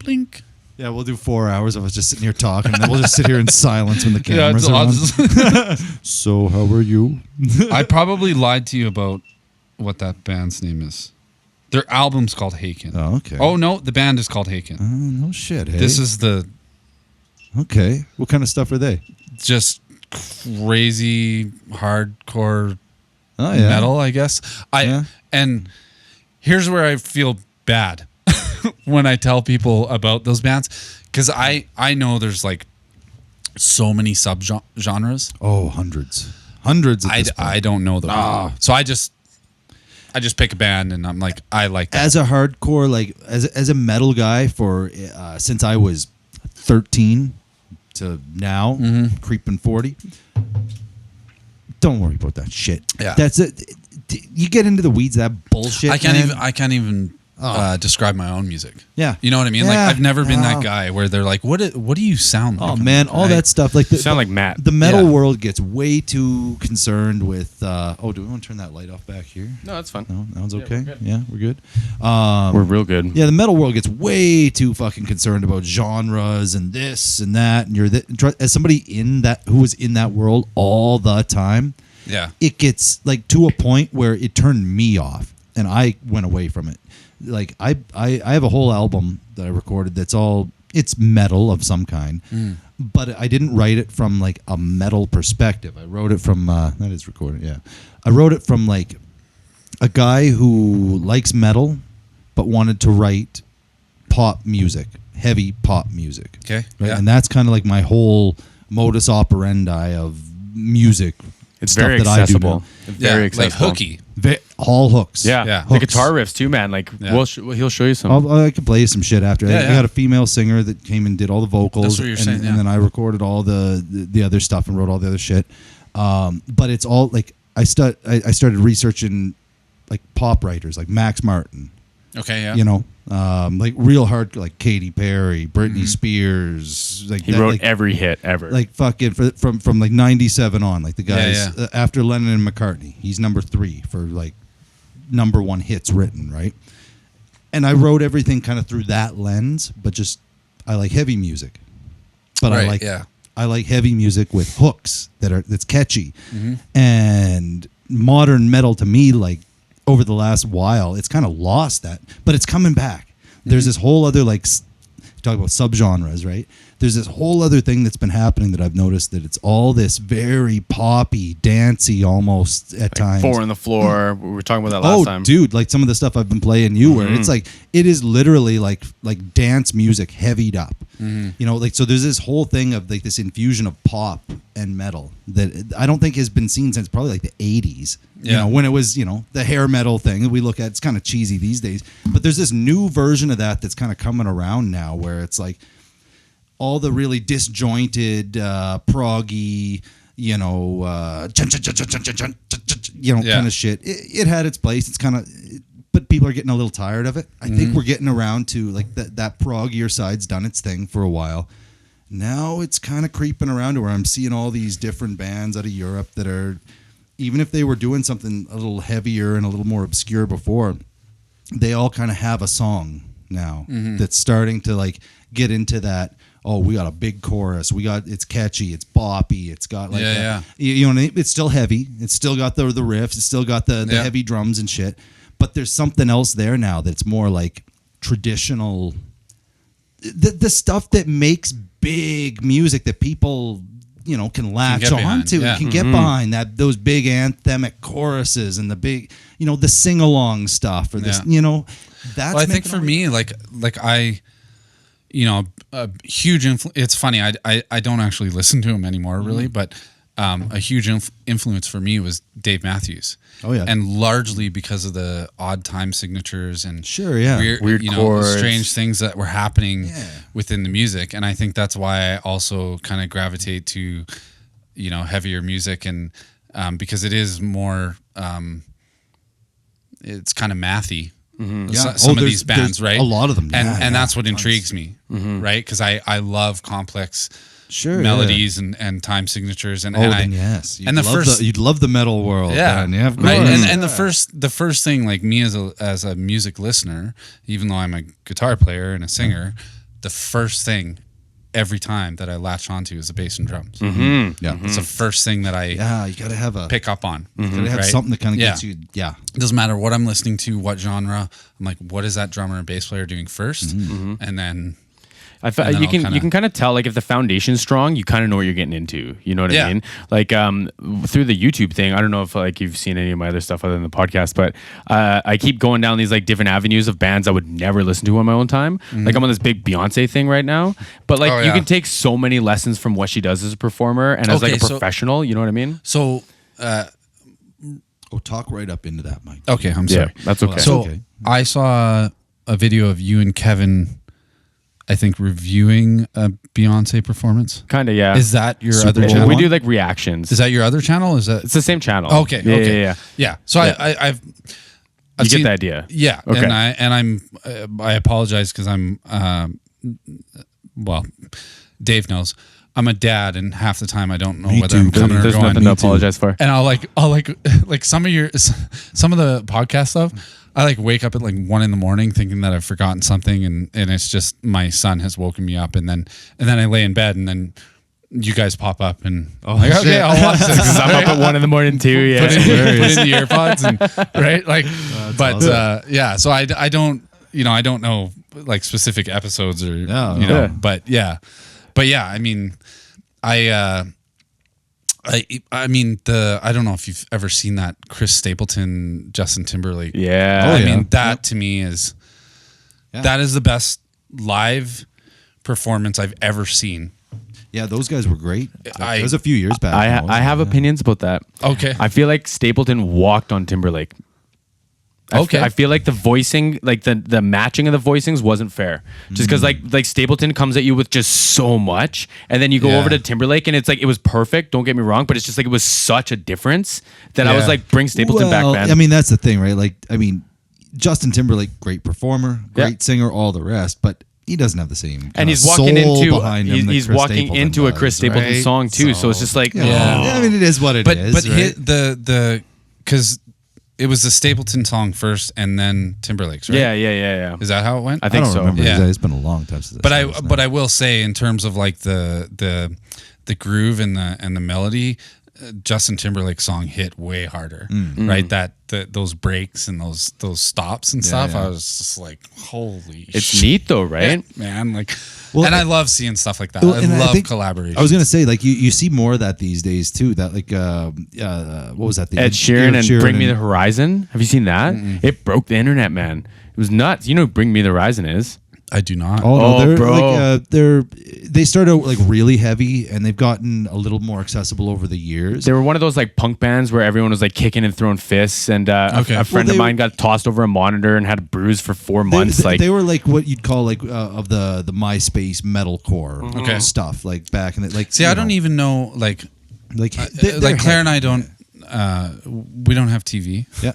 blink. Yeah, we'll do 4 hours of us just sitting here talking, and then we'll just sit here in silence when the cameras are on. So, how are you? I probably lied to you about what that band's name is. Their album's called Haken. Oh, okay. Oh, no, the band is called Haken. No shit, hey? This is the... Okay. What kind of stuff are they? Just crazy, hardcore yeah. metal, I guess. And here's where I feel bad when I tell people about those bands, because I know there's like so many subgenres. Oh, hundreds at this point. I don't know them. So I just pick a band and I'm like, I like that. As a hardcore, like as a metal guy for since I was 13 to now, creeping 40. Don't worry about that shit. Yeah, that's it. You get into the weeds of that bullshit. I can't even describe my own music. Yeah, you know what I mean. Yeah. Like I've never been that guy where they're like, "What do you sound like?" Oh man, all that stuff. Like you sound like Matt. The metal world gets way too concerned with. Do we want to turn that light off back here? No, that's fine. No, that one's okay. We're good. We're real good. Yeah, the metal world gets way too fucking concerned about genres and this and that. And as somebody who was in that world all the time. Yeah, it gets like to a point where it turned me off, and I went away from it. Like I have a whole album that I recorded it's metal of some kind, but I didn't write it from like a metal perspective. I wrote it from that is recorded. Yeah, I wrote it from like a guy who likes metal, but wanted to write pop music, heavy pop music. Okay, right? And that's kind of like my whole modus operandi of music. It's very accessible. Very accessible. Like hooky. All hooks. Yeah. Hooks. The guitar riffs too, man. Like he'll show you some. I can play you some shit after. I got a female singer that came and did all the vocals. That's what you're saying, and then I recorded all the other stuff and wrote all the other shit. But it's all like I started researching like pop writers like Max Martin. Okay, yeah. You know, like real hard, like Katy Perry, Britney Spears. Like he wrote every hit ever. Like fucking from like 97 on. Like the guys after Lennon and McCartney, he's number 3 for like number 1 hits written, right? And I wrote everything kind of through that lens, but just I like heavy music, but I like heavy music with hooks that's catchy, and modern metal to me like. Over the last while, it's kind of lost that, but it's coming back. There's this whole other talk about subgenres, right? There's this whole other thing that's been happening that I've noticed that it's all this very poppy, dancey almost at times. 4 on the floor. We were talking about that last time. Oh, dude, like some of the stuff I've been playing where it's like it is literally like dance music heavied up. You know, like so there's this whole thing of like this infusion of pop and metal that I don't think has been seen since probably like the 80s. You know, when it was, the hair metal thing that we look at, it's kind of cheesy these days. But there's this new version of that's kind of coming around now where it's like all the really disjointed, proggy, kind of shit. It had its place. It's kind of, but people are getting a little tired of it. I think we're getting around to like that proggier side's done its thing for a while. Now it's kind of creeping around to where I'm seeing all these different bands out of Europe that are, even if they were doing something a little heavier and a little more obscure before, they all kind of have a song now that's starting to like get into that. Oh, we got a big chorus. It's catchy. It's boppy. It's got like you know, it's still heavy. It's still got the riffs. It's still got the heavy drums and shit. But there's something else there now that's more like traditional. The stuff that makes big music that people can latch on to, can get behind those big anthemic choruses and the big the sing along stuff or this that's. Well, I think for me like I. A huge influence. It's funny. I don't actually listen to him anymore, really, but a huge influence for me was Dave Matthews. Oh yeah, and largely because of the odd time signatures and weird chords, strange things that were happening within the music. And I think that's why I also kind of gravitate to heavier music and because it is more it's kind of mathy. Some of these bands, right? A lot of them, and that's what intrigues me, right? Because I love complex melodies and time signatures, and you'd love the metal world, of course. Right? And the first thing, like me as a music listener, even though I'm a guitar player and a singer, the first thing every time that I latch onto is the bass and drums. Yeah, it's the first thing that I you gotta have a pick up on. You gotta have something that kind of gets you. Yeah, it doesn't matter what I'm listening to, what genre. I'm like, what is that drummer and bass player doing first, and then. You can kind of tell, like, if the foundation's strong, you kind of know what you're getting into. You know what I mean? Like, through the YouTube thing, I don't know if like you've seen any of my other stuff other than the podcast, but I keep going down these like different avenues of bands I would never listen to on my own time. Like, I'm on this big Beyonce thing right now, but like you can take so many lessons from what she does as a performer and as like a professional. You know what I mean? So, talk right up into that, Mike. Okay, I'm sorry. Yeah, that's okay. So I saw a video of you and Kevin, I think, reviewing a Beyonce performance. Kind of, yeah. Is that your other channel? We do like reactions. Is that your other channel? Is that? It's the same channel. Okay. Yeah. So I've you get the idea. Yeah. Okay. I apologize because I'm well, Dave knows. I'm a dad, and half the time I don't know whether I'm coming or going. There's nothing to apologize for. And I'll like some of the podcast stuff. I like wake up at like 1 a.m. thinking that I've forgotten something, and it's just my son has woken me up, and then I lay in bed, and then you guys pop up, and like, okay, I'll watch this. I'm up at 1 a.m. too. Yeah, put in the earpods, and right, like, but awesome. Yeah. So I don't, I don't know like specific episodes or but yeah. I mean, I don't know if you've ever seen that Chris Stapleton, Justin Timberlake. Yeah. I mean, that to me is the best live performance I've ever seen. Yeah, those guys were great. It was a few years back. I have opinions about that. Okay. I feel like Stapleton walked on Timberlake. I feel like the voicing, like the matching of the voicings wasn't fair. Just because like Stapleton comes at you with just so much, and then you go over to Timberlake and it's like, it was perfect, don't get me wrong, but it's just like, it was such a difference that I was like, bring Stapleton back, man. I mean, that's the thing, right? Like, I mean, Justin Timberlake, great performer, great singer, all the rest, but he doesn't have the same and he's walking into a Chris Stapleton song too, so it's just like I mean, it is what it is. But because it was the Stapleton song first, and then Timberlake's, right? Yeah. Is that how it went? I think so. Remember. Yeah, it's been a long time since. But I will say, in terms of like the groove and the melody, Justin Timberlake's song hit way harder, right? Those breaks and those stops and stuff. Yeah. I was just like, holy! It's neat though, right? Yeah, man, like. Well, and I love seeing stuff like that. I love collaboration. I was gonna say, like, you see more of that these days too. That like, what was that? Ed Sheeran and Bring Me the Horizon. Have you seen that? It broke the internet, man. It was nuts. You know who Bring Me the Horizon is? I do not. Oh no, bro. They started out like really heavy, and they've gotten a little more accessible over the years. They were one of those like punk bands where everyone was like kicking and throwing fists, and a friend of mine got tossed over a monitor and had a bruise for 4 months. They were like what you'd call like of the MySpace metalcore stuff, like back in the like. See, I don't even know like Claire and I don't. We don't have TV. Yeah,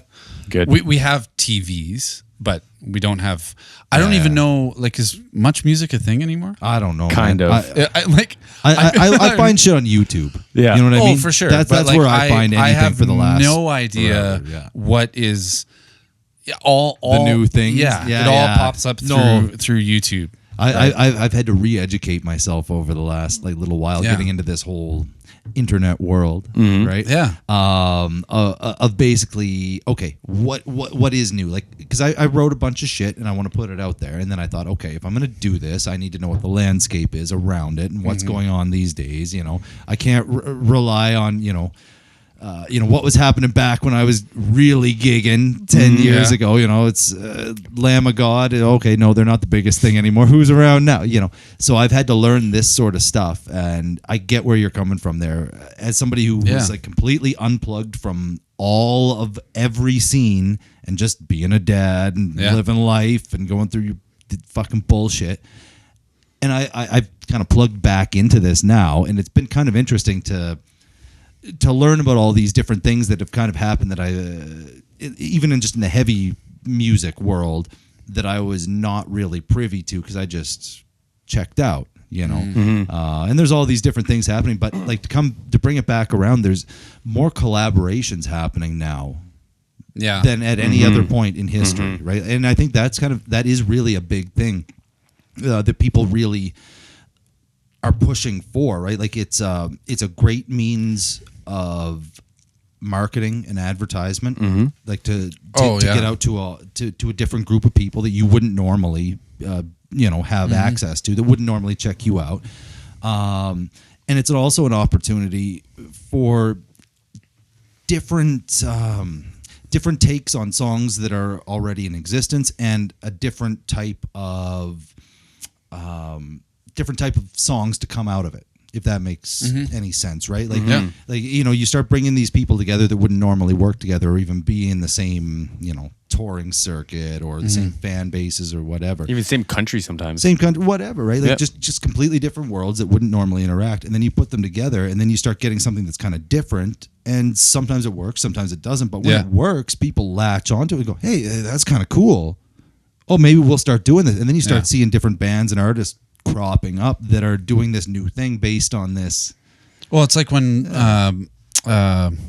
good. We have TVs. But we don't have. I don't even know. Like, is much music a thing anymore? I don't know. Kind of. I find shit on YouTube. Yeah, you know what I mean. For sure. That's like, where I find anything for the last. No idea what is all the new things. Yeah, it all pops up through YouTube. I've had to re-educate myself over the last like little while, getting into this whole internet world, right? Yeah. Of basically, okay, what is new? Like, because I wrote a bunch of shit and I want to put it out there, and then I thought, okay, if I'm going to do this, I need to know what the landscape is around it and what's going on these days. You know, I can't rely on what was happening back when I was really gigging 10 years ago. You know, it's Lamb of God. Okay, no, they're not the biggest thing anymore. Who's around now? You know, so I've had to learn this sort of stuff, and I get where you're coming from there. As somebody who was like completely unplugged from all of every scene and just being a dad and living life and going through your fucking bullshit. And I've kind of plugged back into this now, and it's been kind of interesting to learn about all these different things that have kind of happened that even in the heavy music world, that I was not really privy to because I just checked out, you know. And there's all these different things happening, but like to bring it back around, there's more collaborations happening now than at any other point in history, right? And I think that is really a big thing. that people really are pushing for, right? Like it's a great means of marketing and advertisement, like to get out to a different group of people that you wouldn't normally have access to, that wouldn't normally check you out. And it's also an opportunity for different takes on songs that are already in existence, and a different type of songs to come out of it, if that makes any sense, right? Like, you start bringing these people together that wouldn't normally work together, or even be in the same, touring circuit, or the same fan bases, or whatever. Even same country sometimes. Same country, whatever, right? Like just completely different worlds that wouldn't normally interact, and then you put them together, and then you start getting something that's kind of different. And sometimes it works, sometimes it doesn't. But when it works, people latch onto it and go, "Hey, that's kind of cool. Oh, maybe we'll start doing this." And then you start seeing different bands and artists cropping up that are doing this new thing based on this. Well, it's like when Ryan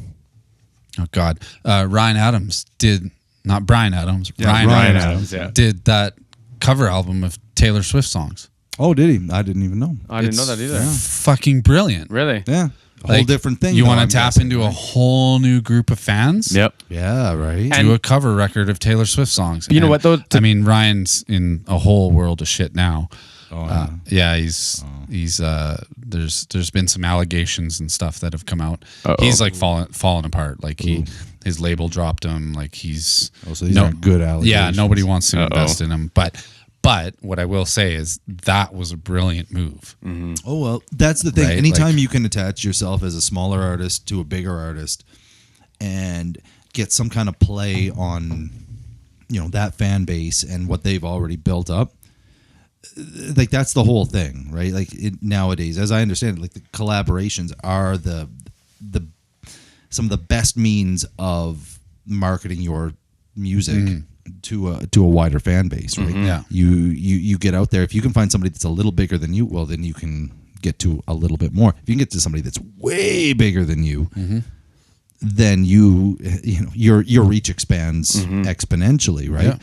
Adams did, not Bryan Adams, Ryan Adams did that cover album of Taylor Swift songs. Oh, did he? I didn't even know. I didn't know that either. Fucking brilliant. Really? Yeah. A whole different thing. You want to tap into a whole new group of fans? Yep. Yeah, right. Do a cover record of Taylor Swift songs. You know what, though? I mean, Ryan's in a whole world of shit now. He's there's been some allegations and stuff that have come out. He's like fallen apart. Like his label dropped him. Like he's so these aren't good allegations. Yeah, nobody wants to invest in him. But what I will say is that was a brilliant move. Oh well, that's the thing. Right? Anytime you can attach yourself as a smaller artist to a bigger artist and get some kind of play on that fan base and what they've already built up, like that's the whole thing, right? Like nowadays, as I understand it, like the collaborations are some of the best means of marketing your music to a wider fan base, right? Yeah, you get out there. If you can find somebody that's a little bigger than you, well, then you can get to a little bit more. If you can get to somebody that's way bigger than you, then your reach expands exponentially, right? Yeah.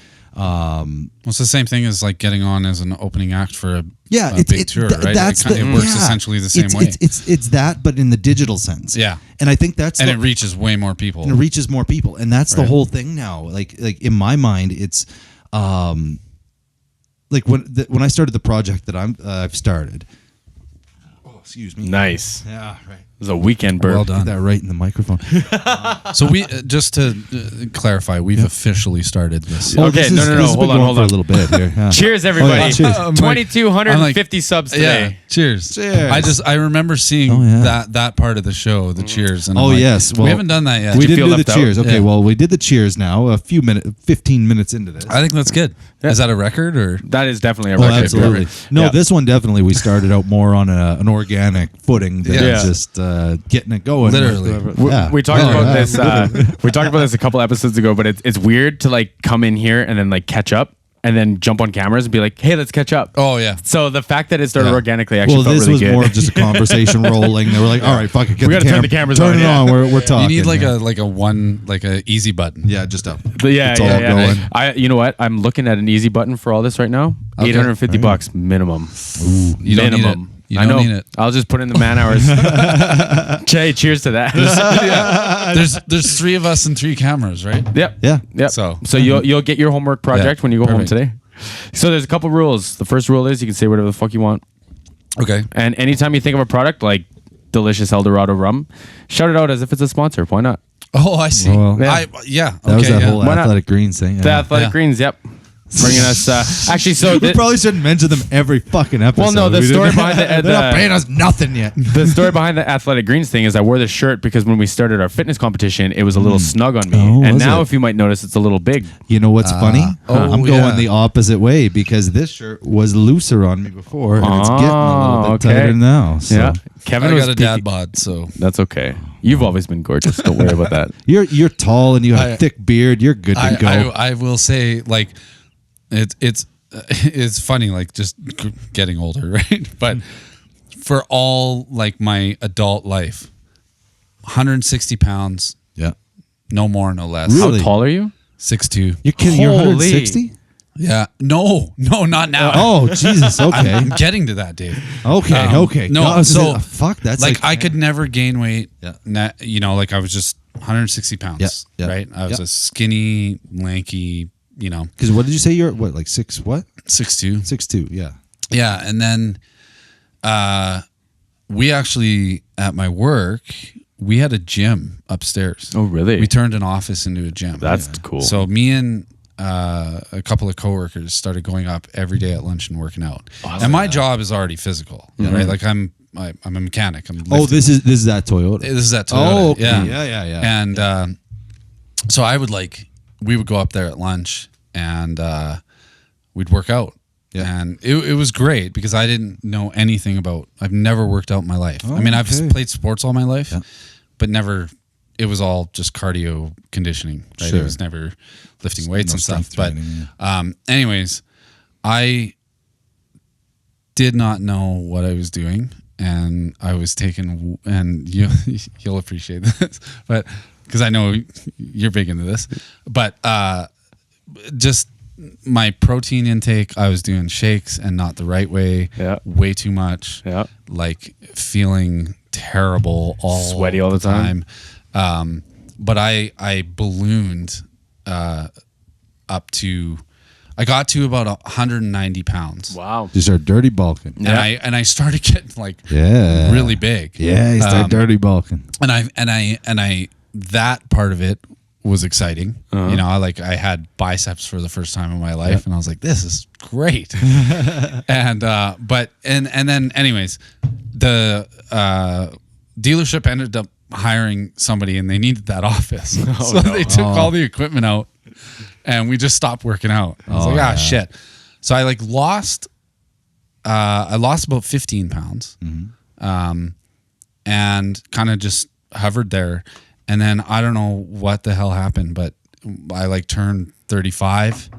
It's the same thing as like getting on as an opening act for a big tour, right? It works essentially the same way. It's that, but in the digital sense. Yeah, and I think that's it reaches way more people. And that's the whole thing now. Like in my mind, it's like when I started the project that I've started. Oh, excuse me. Nice. Yeah, right. It was a weekend burp. Well done. Get that right in the microphone. So we just to clarify, we've officially started this. Okay, no. Hold on. For a little bit here. Yeah. Cheers, everybody. Cheers. 2,250 subs today. Cheers. I remember seeing that part of the show, the cheers. And yes. Well, we haven't done that yet. We didn't do the cheers. Okay, well, we did the cheers now. 15 minutes into this. I think that's good. Yeah. Is that a record or? That is definitely a record. Absolutely. No, this one definitely. We started out more on an organic footing than just getting it going. Literally. We talked about this. We talked about this a couple episodes ago, but it's weird to like come in here and then like catch up and then jump on cameras and be like, "Hey, let's catch up." Oh yeah. So the fact that it started organically actually felt this really good. was more of just a conversation rolling. They were like, "All right, fuck it, we got to turn the cameras turn on. It on. We're talking." You need like a easy button. Yeah, just up. It's all going. You know what? I'm looking at an easy button for all this right now. Okay. $850 minimum. Ooh, you don't need it. You don't need it. I'll just put in the man hours. Jay, cheers to that. There's 3 of us and 3 cameras, right? Yep. Yeah. So you'll get your homework project when you go home today. So there's a couple rules. The first rule is you can say whatever the fuck you want. Okay. And anytime you think of a product like delicious Eldorado rum, shout it out as if it's a sponsor. Why not? Oh, I see. Well, that was that whole Athletic Greens thing. Yeah. The Athletic Greens, yep. Bringing us actually, so we probably shouldn't mention them every fucking episode. Well, no, the story behind they're not paying us nothing yet. The story behind the Athletic Greens thing is I wore this shirt because when we started our fitness competition, it was a little snug on me, and now if you might notice, it's a little big. You know what's funny? I'm going the opposite way because this shirt was looser on me before, and it's getting a little bit tighter now. So. Yeah, Kevin got a dad bod, so that's okay. You've always been gorgeous. Don't worry about that. You're tall and you have a thick beard. You're good to go. I will say, like. It's funny, like just getting older, right? But for all like my adult life, 160 pounds. Yeah. No more, no less. Really? How tall are you? 6'2". You're kidding? You're 160? Yeah. No, not now. Oh, Jesus. Okay. I'm getting to that, Dave. Okay. No, so fuck. That's like I could never gain weight. Yeah. Like I was just 160 pounds. Yeah. Right. I was a skinny, lanky. Because what did you say? You're what, like 6 what? 6'2". 6'2". Yeah. Yeah, and then we actually at my work we had a gym upstairs. Oh, really? We turned an office into a gym. That's cool. So me and a couple of coworkers started going up every day at lunch and working out. Awesome. And my job is already physical, right? Like I'm a mechanic. I'm lifting. Oh, this is that Toyota. This is that Toyota. Oh, okay. Yeah. And so we would go up there at lunch and we'd work out. Yeah. And it was great because I didn't know anything I've never worked out in my life. Oh, I mean, I've played sports all my life, but never, it was all just cardio conditioning. Right? Sure. It was never lifting weights and stuff. But training, anyways, I did not know what I was doing. And I was taking, and you'll appreciate this, but because I know you're big into this, but just my protein intake, I was doing shakes and not the right way, way too much, like feeling terrible, sweaty all the time. But I ballooned up to. I got to about 190 pounds. Wow. You start dirty bulking. And I started getting really big. Yeah, you start dirty bulking. And I that part of it was exciting. I had biceps for the first time in my life and I was like, this is great. And then anyways, the dealership ended up hiring somebody and they needed that office. They took all the equipment out. And we just stopped working out. I was shit. So I lost about 15 pounds, and kind of just hovered there. And then I don't know what the hell happened, but I turned 35,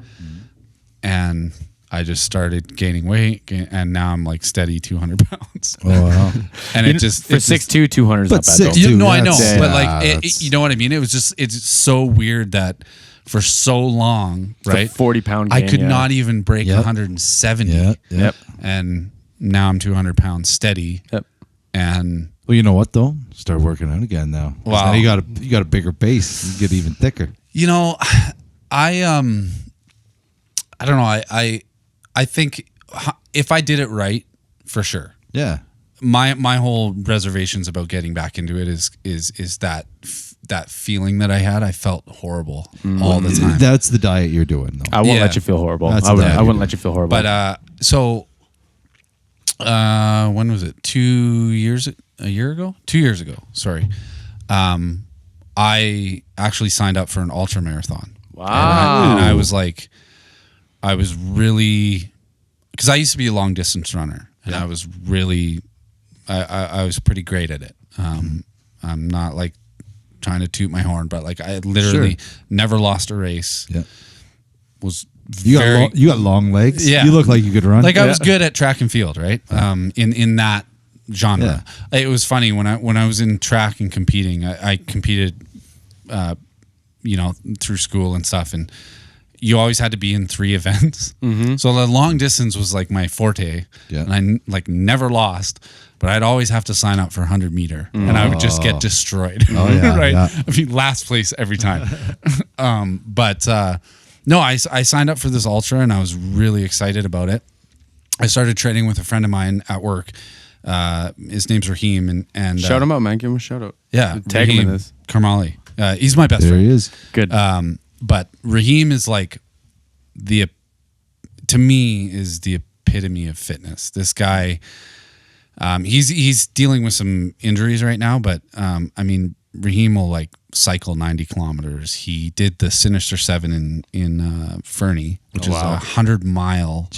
and I just started gaining weight, and now I'm steady 200 pounds. Oh wow! And for 6'2", 200 is not bad. 6'2", no, I know, but you know what I mean. It's so weird that. For so long, right? 40-pound gain, I could not even break 170. Yep. And now I'm 200 pounds steady. Yep. And well, you know what though? Start working out again now. Wow. Now you got a bigger base. You get even thicker. I don't know. I think if I did it right, for sure. Yeah. My whole reservations about getting back into it is that feeling that I had. I felt horrible all the time. That's the diet you're doing, though. I won't let you feel horrible. I wouldn't let you feel horrible. But so when was it? 2 years? A year ago? 2 years ago. Sorry. I actually signed up for an ultra marathon. Wow. And I was really, because I used to be a long distance runner, and I was really. I was pretty great at it. I'm not trying to toot my horn, but I literally never lost a race. Yeah. Was you got long legs. Yeah. You look like you could run. I was good at track and field, right? In that genre. Yeah. It was funny when I was in track and competing. I competed, through school and stuff, and you always had to be in 3 events. Mm-hmm. So the long distance was my forte, and I never lost. But I'd always have to sign up for 100 meter, and I would just get destroyed. Oh, yeah, right? Yeah. I mean, last place every time. No, I signed up for this ultra, and I was really excited about it. I started training with a friend of mine at work. His name's Raheem, and shout him out, man. Give him a shout out. Yeah, tag him in this. Karmali. He's my best friend. There he is. Good. But Raheem is to me is the epitome of fitness. This guy. He's dealing with some injuries right now, but Raheem will cycle 90 kilometers. He did the Sinister 7 in Fernie, which is a 100-mile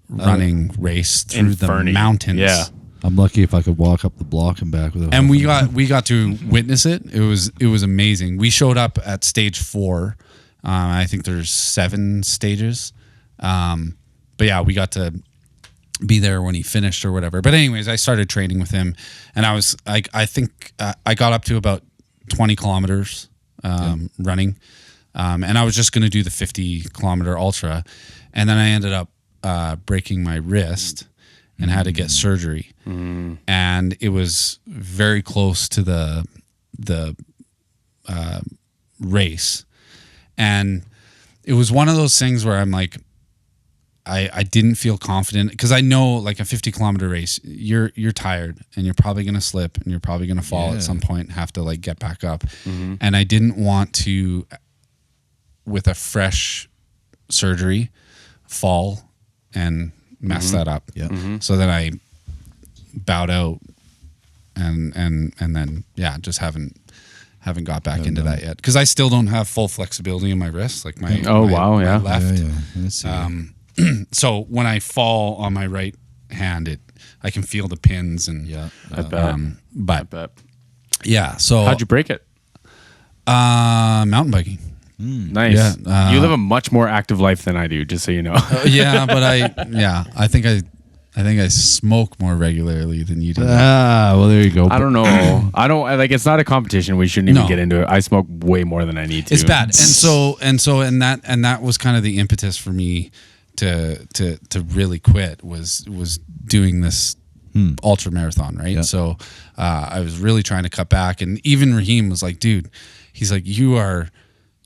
running race through the mountains. Yeah, I'm lucky if I could walk up the block and back with it. And we got to witness it. It was amazing. We showed up at stage 4. I think there's 7 stages, but yeah, we got to be there when he finished or whatever. But anyways, I started training with him, and I think I got up to about 20 kilometers running. And I was just going to do the 50-kilometer ultra. And then I ended up breaking my wrist and had to get surgery. And it was very close to the race. And it was one of those things where I'm like, I didn't feel confident because I know like a 50-kilometer race, you're tired and you're probably going to slip and you're probably going to fall at some point and have to like get back up. And I didn't want to, with a fresh surgery, fall and mess that up. So then I bowed out and then just haven't got back into that yet because I still don't have full flexibility in my wrist, like my my left. So when I fall on my right hand, I can feel the pins and I bet. Yeah. So how'd you break it? Mountain biking. Nice. Yeah, you live a much more active life than I do, just so you know. But I think I smoke more regularly than you do. Well, there you go. I don't know. I don't like. It's not a competition. We shouldn't even get into it. I smoke way more than I need to. It's bad, and that was kind of the impetus for me to really quit was doing this ultra marathon, right? So I was really trying to cut back, and even Raheem was like, dude, he's like, you are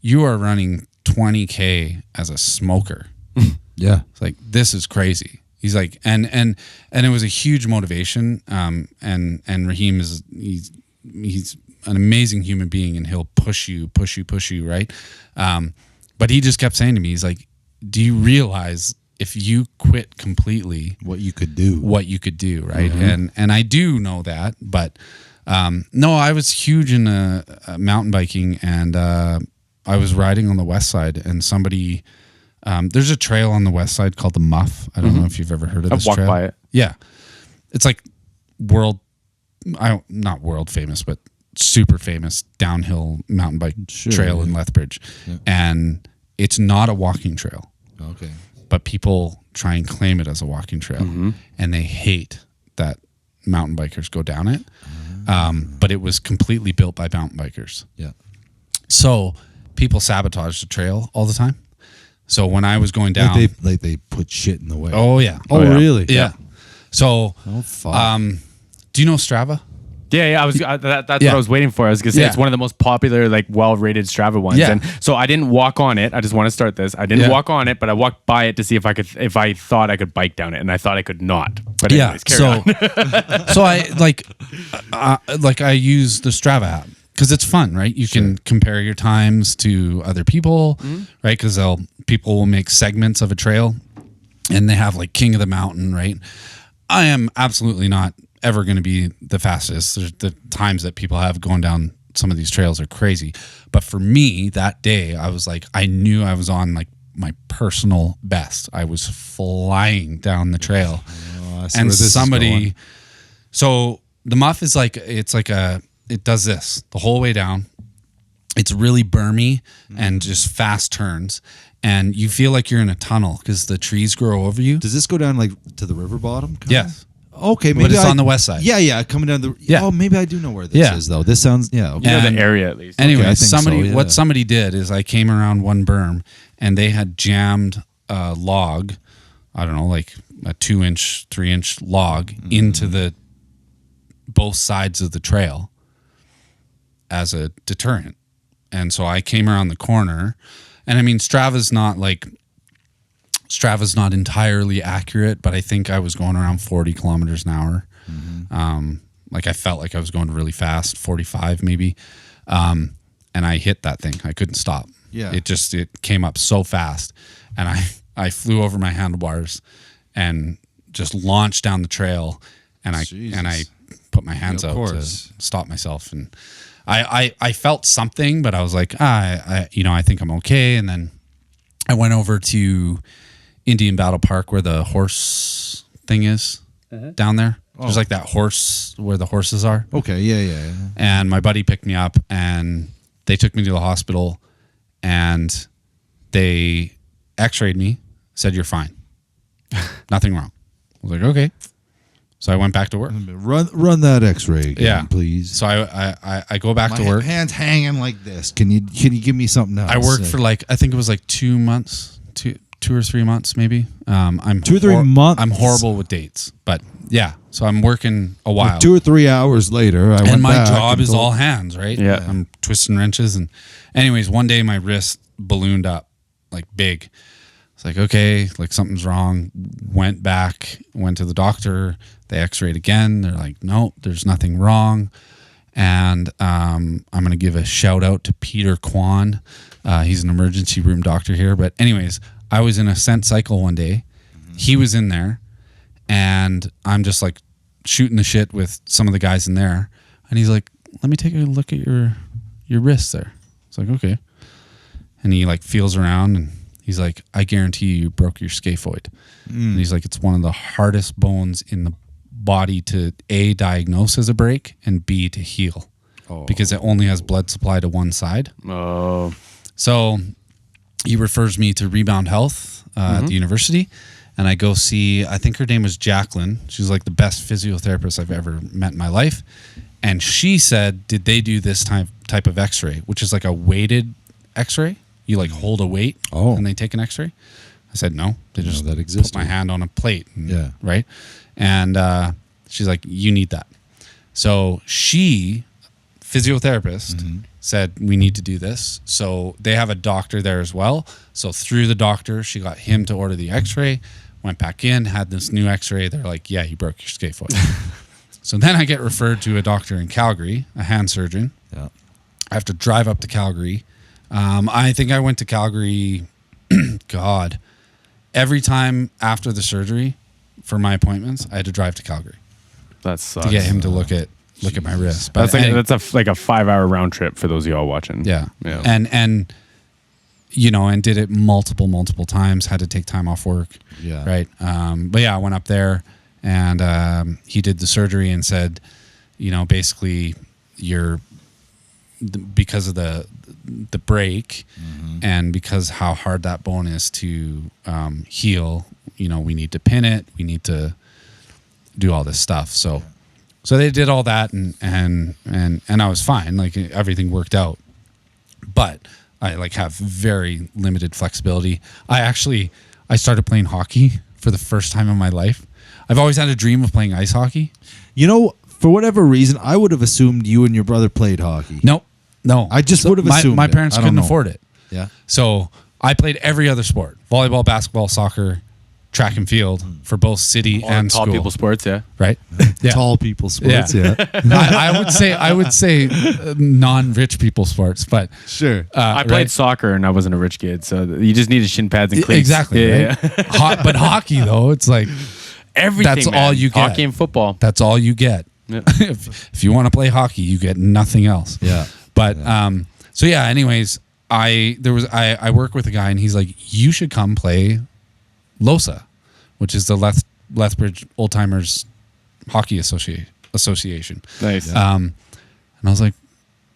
running 20K as a smoker. It's like, this is crazy. He's like, and it was a huge motivation. And Raheem he's an amazing human being, and he'll push you, right? But he just kept saying to me, he's like, do you realize if you quit completely, what you could do, right? And I do know that, but no, I was huge in mountain biking, and I was riding on the west side, and somebody, there's a trail on the west side called the Muff. I don't know if you've ever heard of this trail. I've walked by it. Yeah. It's like not world famous, but super famous downhill mountain bike trail in Lethbridge. Yeah. And it's not a walking trail. Okay. But people try and claim it as a walking trail, and they hate that mountain bikers go down it. But it was completely built by mountain bikers. Yeah. So people sabotage the trail all the time. So when I was going down, they put shit in the way. Oh yeah. Oh yeah. Really? Yeah. So, do you know Strava? Yeah. That's what I was waiting for. I was gonna say it's one of the most popular, like, well-rated Strava ones. Yeah. And so I didn't walk on it. I just want to start this. I didn't walk on it, but I walked by it to see if I thought I could bike down it, and I thought I could not. But anyways, carry on. So I I use the Strava app because it's fun, right? You can compare your times to other people, right? Because people will make segments of a trail, and they have like King of the Mountain, right? I am absolutely not ever going to be the fastest. There's the times that people have going down some of these trails are crazy. But for me, that day, I was like, I knew I was on like my personal best. I was flying down the trail. And somebody, so the Muff is like, it does this the whole way down. It's really bermy and just fast turns. And you feel like you're in a tunnel because the trees grow over you. Does this go down like to the river bottom? Yes. Okay, maybe but it's on the west side. Yeah, coming down the. Yeah. Oh, maybe I do know where this is though. This sounds okay. You know the area at least. Anyway, okay, what somebody did is I came around one berm and they had jammed a log, I don't know, like a 2-inch, 3-inch log into the both sides of the trail as a deterrent. And so I came around the corner, and I mean Strava's not entirely accurate, but I think I was going around 40 kilometers an hour. Like I felt like I was going really fast, 45 maybe. And I hit that thing. I couldn't stop. Yeah. It came up so fast, and I flew over my handlebars and just launched down the trail, and I put my hands out to stop myself, and I felt something, but I was like, I think I'm okay. And then I went over to Indian Battle Park where the horse thing is down there. There's like that horse where the horses are. Okay, yeah. And my buddy picked me up, and they took me to the hospital, and they x-rayed me, said, you're fine. Nothing wrong. I was like, okay. So I went back to work. Run that X-ray again, please. So I go back to work. My hand's hanging like this. Can you give me something else? I worked for I think it was 2 months, 2 or 3 months maybe. I'm 2 or 3 months. I'm horrible with dates, but yeah. So I'm working a while. 2 or 3 hours later, I went and my back job and is all hands, right? Yeah. I'm twisting wrenches, and anyways, one day my wrist ballooned up big. It's okay, something's wrong. Went to the doctor. They x-rayed again. They're like, no, there's nothing wrong. And I'm going to give a shout out to Peter Kwan. He's an emergency room doctor here. But anyways, I was in a scent cycle one day. He was in there, and I'm just shooting the shit with some of the guys in there. And he's like, let me take a look at your wrist there. It's okay. And he feels around, and he's like, I guarantee you broke your scaphoid. And he's like, it's one of the hardest bones in the body to A, diagnose as a break, and B, to heal. Because it only has blood supply to one side. Oh. So he refers me to Rebound Health at the university. And I go see, I think her name was Jacqueline. She's the best physiotherapist I've ever met in my life. And she said, did they do this type of x-ray, which is a weighted x-ray? You hold a weight and they take an x-ray? I said, no. They just put my hand on a plate. And, right? And she's like, you need that. So she, physiotherapist, said, we need to do this. So they have a doctor there as well. So through the doctor, she got him to order the x-ray, went back in, had this new x-ray. They're like, yeah, you broke your scaphoid. So then I get referred to a doctor in Calgary, a hand surgeon. Yeah. I have to drive up to Calgary. I think I went to Calgary, God, every time after the surgery for my appointments, I had to drive to Calgary. That sucks. To get him to look at my wrist. But that's a 5-hour round trip for those of y'all watching. Yeah. And and did it multiple times, had to take time off work. Yeah. Right. But yeah, I went up there, and he did the surgery and said, basically because of the break and because how hard that bone is to heal, we need to pin it, we need to do all this stuff. So they did all that, and I was fine. Everything worked out, but I have very limited flexibility. I started playing hockey for the first time in my life. I've always had a dream of playing ice hockey. For whatever reason, I would have assumed you and your brother played hockey. Nope. No. I just would have assumed my parents couldn't afford it. Yeah. So I played every other sport: volleyball, basketball, soccer, track and field for both city and tall school. people sports, yeah. Right? Yeah. Tall people sports, yeah. I would say non-rich people sports, but sure. I played soccer and I wasn't a rich kid, so you just needed shin pads and cleats. Exactly. Yeah. Right? But hockey though, it's everything. That's all you get. Hockey and football. That's all you get. Yeah. if you want to play hockey, you get nothing else. Yeah. But so yeah. Anyways, I work with a guy, and he's like, you should come play LOSA, which is the Lethbridge Old Timers Hockey Association. Nice. And I was like,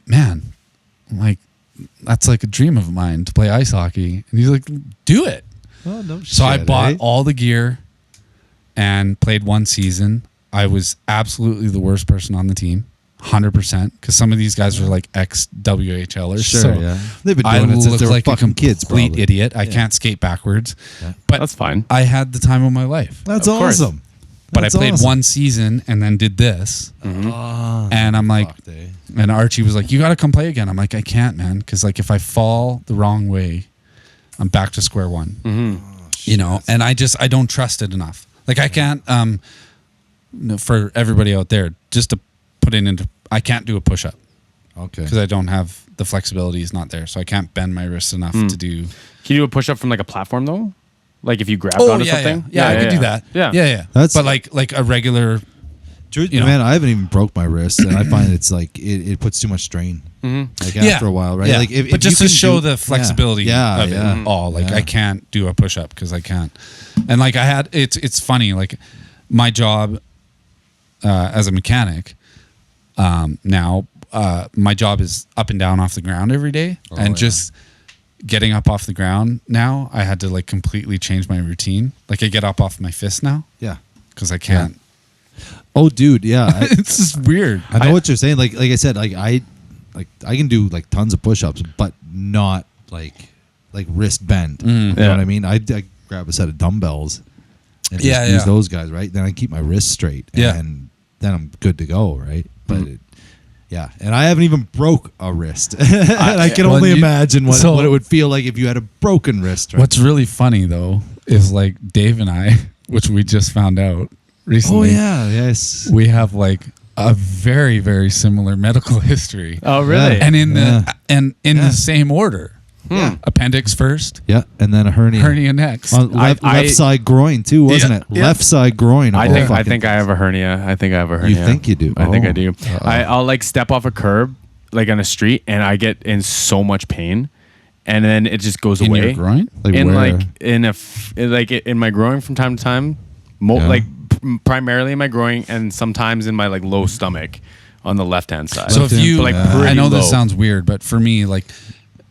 man, that's a dream of mine to play ice hockey. And he's like, do it. Oh, no shit, so I bought all the gear and played one season. I was absolutely the worst person on the team, 100%, because some of these guys are ex-WHLers. Sure, so yeah. They've been doing it since they were fucking kids, complete probably. idiot. I can't skate backwards. Yeah. But that's fine. I had the time of my life. That's awesome. But I played one season and then did this. And I'm like, and Archie was like, you got to come play again. I'm like, I can't, man. Because if I fall the wrong way, I'm back to square one. And I don't trust it enough. I can't, for everybody out there, just to put it into, I can't do a push-up. Okay. Because I don't have, the flexibility is not there. So I can't bend my wrists enough to do. Can you do a push-up from a platform though? If you grab onto something? Yeah, I could do that. Yeah. That's, but like a regular, man, I haven't even broke my wrist, and I find it's it puts too much strain. After a while, right? Yeah. If but just you to show the flexibility of it all. I can't do a push-up because I can't. And I had, it's funny, my job as a mechanic now, my job is up and down off the ground every day. Just getting up off the ground now, I had to completely change my routine. I get up off my fist now. Yeah. Because I can't. Oh, dude, yeah. It's just weird. I know what you're saying. Like I said, I can do like tons of push-ups, but not like wrist bend. You know what I mean? I grab a set of dumbbells and just use those guys, right? Then I keep my wrists straight, and then I'm good to go, right? But and I haven't even broke a wrist. And I can only imagine what it would feel like if you had a broken wrist. Right? What's really funny though is like Dave and I, which we just found out recently. Oh yeah, yes. We have like a very, very similar medical history. Oh really? And in the same order. Yeah. Appendix first. Yeah, and then a hernia. Hernia next. On left side groin too, wasn't it? Yeah. Left side groin. I think I have a hernia. You think you do? I think I do. I'll like step off a curb like on a street, and I get in so much pain, and then it just goes away. In your groin? Like in where? In my groin from time to time, primarily in my groin, and sometimes in my like low stomach on the left hand side. So if you like, I know low. this sounds weird, but for me, like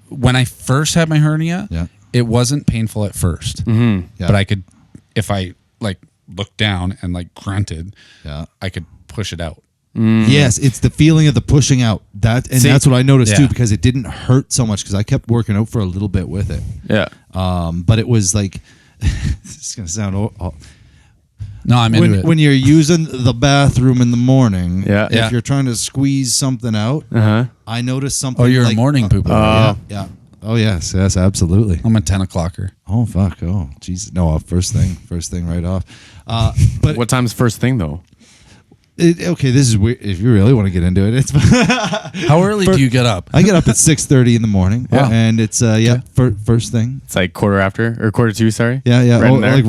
when I first had my hernia, it wasn't painful at first, but I could, if I like looked down and like grunted, I could push it out. Yes, it's the feeling of the pushing out. That's what I noticed too, because it didn't hurt so much because I kept working out for a little bit with it. Yeah. But it was like, this is gonna sound. No, I'm into it. When you're using the bathroom in the morning, if you're trying to squeeze something out, I noticed something. Oh, you're a morning pooper. Yeah. Oh yes, absolutely. I'm a 10 o'clocker. Oh fuck. Oh Jesus. No, first thing right off. But What time's first thing though? Okay, this is weird. If you really want to get into it, it's How early do you get up? I get up at 6:30 in the morning, and it's first thing. It's like quarter two. Sorry. Yeah. Right in there? Like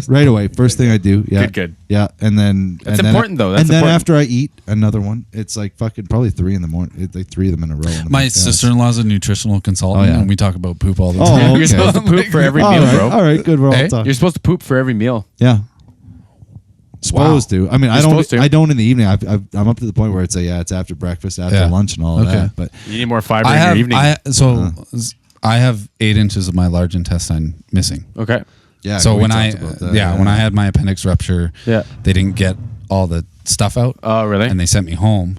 right away. First thing I do. Yeah. Good. Yeah, and then That's important though. That's and then important. after I eat another one, it's like fucking probably 3 in the morning. It's like 3 of them in a row. My sister-in-law's a nutritional consultant, and we talk about poop all the time. Oh, okay. You're supposed to poop for every all meal, right, bro. All right, good. We're all talking. You're supposed to poop for every meal. Yeah. Supposed to. I mean, I supposed to. don't in the evening. I'm up to the point where it's it's after breakfast, after lunch, and all of that. But You need more fiber in your evening. I have 8 inches of my large intestine missing. Okay. yeah. So we when talked about that, when I had my appendix rupture, Yeah. they didn't get all the stuff out. Oh, really? And they sent me home,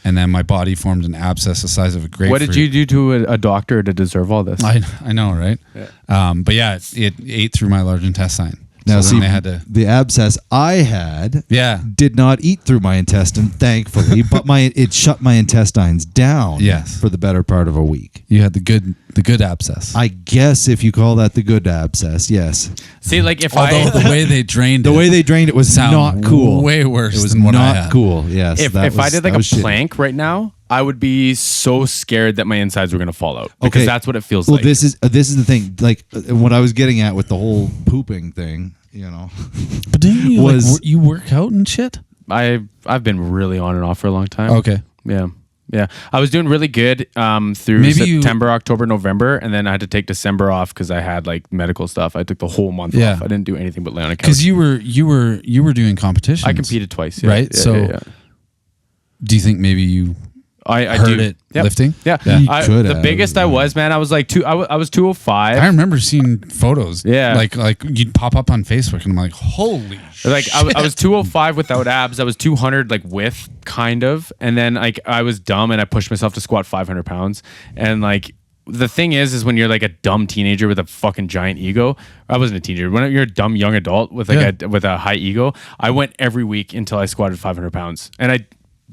and then my body formed an abscess the size of a grapefruit. What did you do to a doctor to deserve all this? I know, right? Yeah. But yeah, it ate through my large intestine. Now, so see, they had to. the abscess I had did not eat through my intestine, thankfully, but it shut my intestines down for the better part of a week. You had the good abscess. I guess if you call that the good abscess, yes. See, like if Although the way they drained The way they drained it was not cool. Way worse. It was than what I not had. cool. Yes. if I did like a plank right now, I would be so scared that my insides were going to fall out because that's what it feels like. Well, this is the thing. Like what I was getting at with the whole pooping thing, But didn't you you work out and shit? I've been really on and off for a long time. Okay. Yeah. I was doing really good through September, October, November, and then I had to take December off because I had like medical stuff. I took the whole month off. I didn't do anything but lay on a couch. Because you were doing competitions. I competed twice. Right. Do you think maybe you I heard it lifting? Yeah. The biggest I was, man, I was like I was 205. I remember seeing photos. Yeah. Like you'd pop up on Facebook and I'm like, holy shit. Like I was 205 without abs. I was 200 like with kind of, and then like I was dumb and I pushed myself to squat 500 pounds. And like the thing is when you're like a dumb teenager with a fucking giant ego. I wasn't a teenager. When you're a dumb young adult with like with a high ego, I went every week until I squatted 500 pounds, and I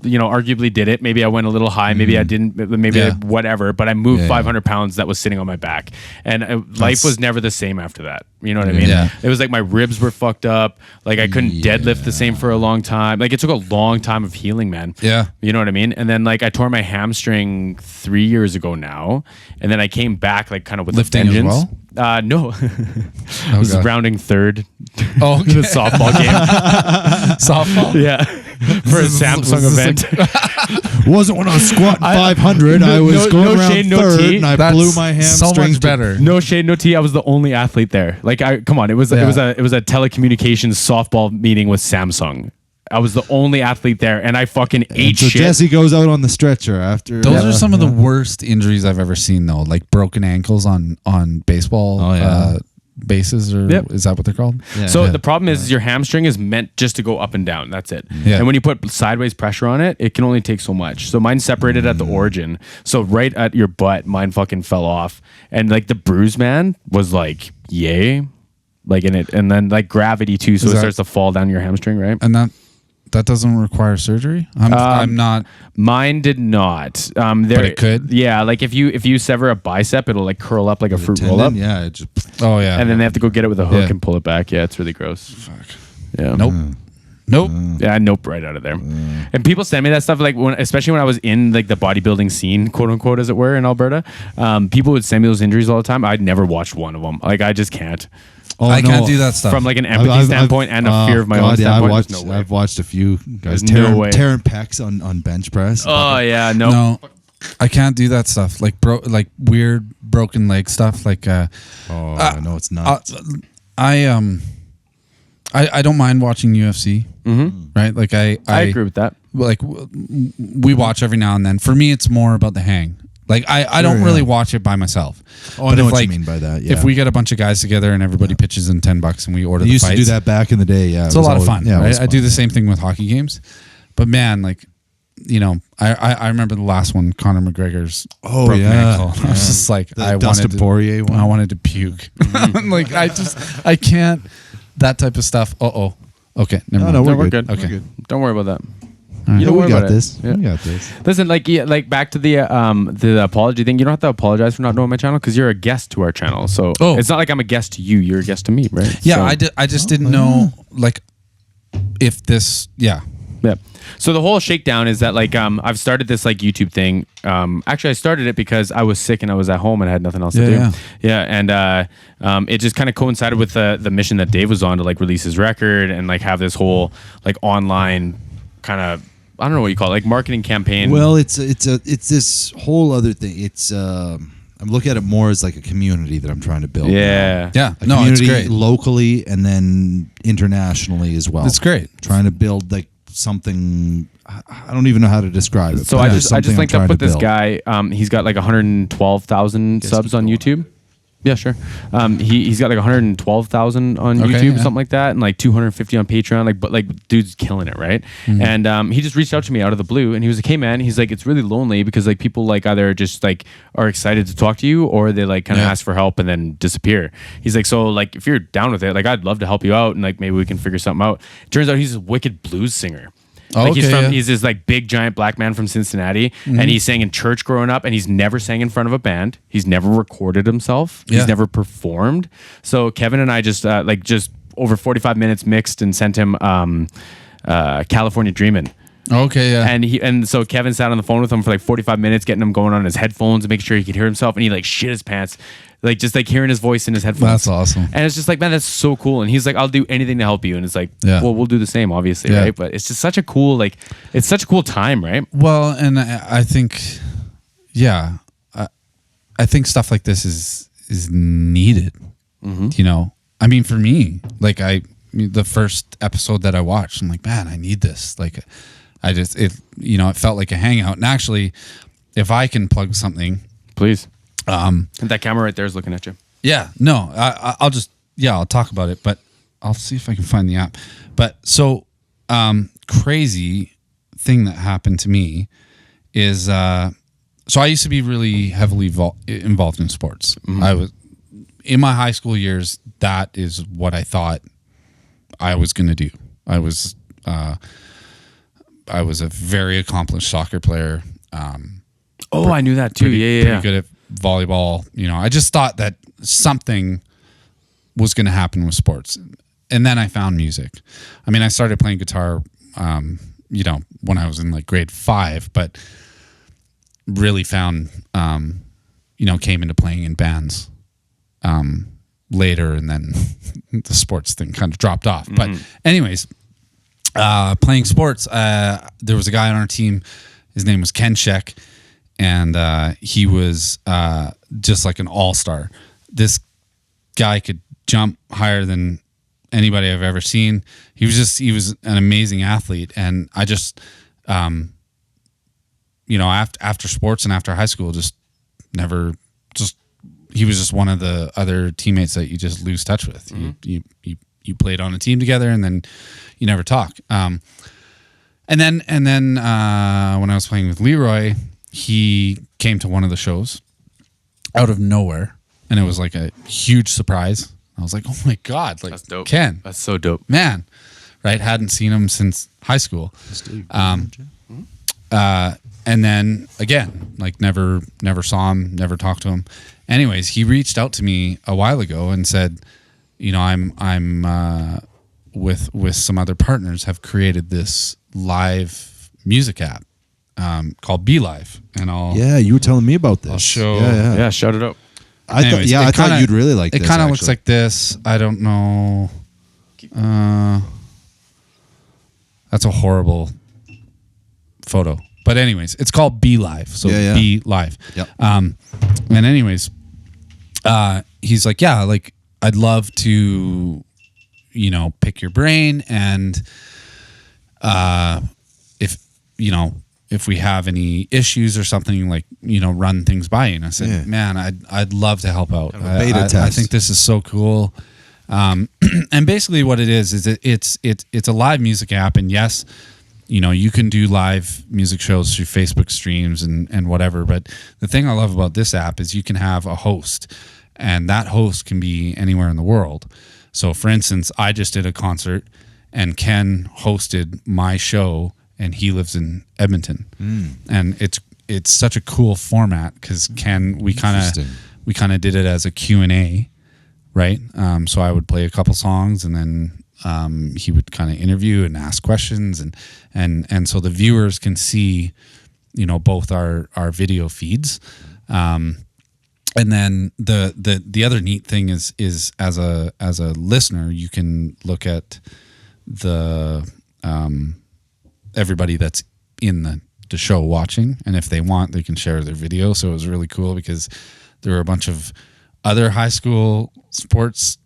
arguably did it. Maybe I went a little high. Maybe I didn't. Maybe whatever. But I moved 500 pounds that was sitting on my back. And life was never the same after that. You know what I mean? Yeah. It was like my ribs were fucked up. Like I couldn't deadlift the same for a long time. Like it took a long time of healing, man. Yeah. You know what I mean? And then like I tore my hamstring 3 years ago now. And then I came back like kind of with lifting a vengeance. as well? No. I was rounding third in okay. a softball game. Softball? Yeah. For a Samsung event. Wasn't when I was squatting 500. I was going around shade, no third, tea. and I That's blew my hamstring. so much better. No shade, no tea. I was the only athlete there. Like, come on, it was a telecommunications softball meeting with Samsung. I was the only athlete there, and I fucking ate so shit. Jesse goes out on the stretcher after. Those are some of the worst injuries I've ever seen, though. Like broken ankles on baseball bases, or is that what they're called? Yeah. So the problem is your hamstring is meant just to go up and down. That's it. Yeah. And when you put sideways pressure on it, it can only take so much. So mine separated at the origin. So right at your butt, mine fucking fell off. And like the bruise, man, was like, yay. Like in it. And then like gravity too. So it starts to fall down your hamstring, right? And that doesn't require surgery? I'm not. Mine did not. But it could? Yeah, like if you sever a bicep, it'll like curl up like a fruit roll up. Yeah. And then they have to go get it with a hook and pull it back. Yeah, it's really gross. Fuck. Yeah. Nope. Yeah, nope, right out of there. And people send me that stuff, like especially when I was in like the bodybuilding scene, quote unquote, as it were, in Alberta. People would send me those injuries all the time. I'd never watched one of them. Like I just can't. I can't do that stuff from like an empathy standpoint and a fear of my own standpoint. I've watched a few guys tearing pecs on bench press. Oh yeah, no, I can't do that stuff. Like weird broken leg stuff. Like no, it's not. I don't mind watching UFC. Right? Like I agree with that. Like we watch every now and then. For me, it's more about the hang. Like I don't really watch it by myself. I know what you mean by that. Yeah. If we get a bunch of guys together and everybody pitches in $10 and we order the fights, used to do that back in the day. Yeah, it's a lot of fun. Yeah, right? I do the same thing with hockey games, but man, like I remember the last one, Conor McGregor's broken ankle. I was just like, Dustin Poirier one. I wanted to puke. Like I can't. That type of stuff. Okay, never mind. No, we're good. Okay, we're good. Don't worry about that. You don't worry about this. Yeah. We got this. Listen, like back to the apology thing. You don't have to apologize for not knowing my channel because you're a guest to our channel. So it's not like I'm a guest to you. You're a guest to me, right? Yeah, so, I just didn't know like if this. Yeah. So the whole shakedown is that like I've started this like YouTube thing. Actually, I started it because I was sick and I was at home and I had nothing else to do. Yeah, and it just kind of coincided with the mission that Dave was on to like release his record and like have this whole like online kind of. I don't know what you call it, like marketing campaign. Well, it's this whole other thing. It's I'm looking at it more as like a community that I'm trying to build. Yeah. A community it's great. Locally and then internationally as well. It's great. Trying to build like something. I don't even know how to describe it. So I just linked up with this guy. He's got like 112,000 subs on YouTube. Yeah, sure. He's got like 112,000 on YouTube, something like that, and like 250 on Patreon. But dude's killing it, right? Mm-hmm. And he just reached out to me out of the blue, and he was like, "Hey, man," he's like, "It's really lonely because like people like either just like are excited to talk to you, or they like kind of ask for help and then disappear." He's like, "So like if you're down with it, like I'd love to help you out, and like maybe we can figure something out." It turns out he's a wicked blues singer. Like he's this like big giant black man from Cincinnati, and he sang in church growing up, and he's never sang in front of a band. He's never recorded himself. He's never performed. So Kevin and I just over 45 minutes mixed and sent him California Dreamin'. Okay, yeah. And so Kevin sat on the phone with him for like 45 minutes, getting him going on his headphones and making sure he could hear himself, and he like shit his pants. Like just like hearing his voice in his headphones. That's awesome. And it's just like, man, that's so cool. And he's like, I'll do anything to help you. And it's like, well, we'll do the same, obviously, right? But it's just such a cool, like, it's such a cool time, right? Well, and I think, I think stuff like this is needed. Mm-hmm. You know, I mean, for me, like the first episode that I watched, I'm like, man, I need this. Like, it felt like a hangout. And actually, if I can plug something, please. And that camera right there is looking at you. Yeah, no, I'll talk about it, but I'll see if I can find the app. But so, crazy thing that happened to me is, so I used to be really heavily involved in sports. Mm-hmm. I was in my high school years. That is what I thought I was going to do. I was a very accomplished soccer player. I knew that too. Pretty good at volleyball. You know, I just thought that something was going to happen with sports. And then I found music. I mean, I started playing guitar, when I was in like grade 5, but really found, came into playing in bands later, and then the sports thing kind of dropped off. But anyways, playing sports, there was a guy on our team. His name was Ken Sheck. And he was just like an all-star. This guy could jump higher than anybody I've ever seen. He was an amazing athlete. And I just, after sports and after high school, just never he was just one of the other teammates that you just lose touch with. You played on a team together, and then you never talk. And then when I was playing with Leroy, he came to one of the shows out of nowhere, and it was like a huge surprise. I was like, oh my God, like, that's dope. Ken. That's so dope. Man, right? Hadn't seen him since high school. And then again, like never saw him, never talked to him. Anyways, he reached out to me a while ago and said, you know, I'm with some other partners have created this live music app called Be Live, and you were telling me about this. I'll show. Yeah, shout it out. Anyways, I thought you'd really like this. It kind of looks like this. I don't know. That's a horrible photo. But anyways, it's called Be Live. So Be Live. Yep. And anyways, he's like, yeah, like I'd love to, you know, pick your brain, and if we have any issues or something, like, you know, run things by you. And I said, man, I'd love to help out. I think this is so cool. And basically what it is it's a live music app, and yes, you know, you can do live music shows through Facebook streams and whatever. But the thing I love about this app is you can have a host, and that host can be anywhere in the world. So for instance, I just did a concert, and Ken hosted my show, and he lives in Edmonton. And it's such a cool format because Ken, we kind of did it as a Q&A, right? So I would play a couple songs, and then he would kind of interview and ask questions, and so the viewers can see, you know, both our video feeds. And then the other neat thing is as a listener, you can look at the everybody that's in the show watching, and if they want, they can share their video. So it was really cool because there were a bunch of other high school sports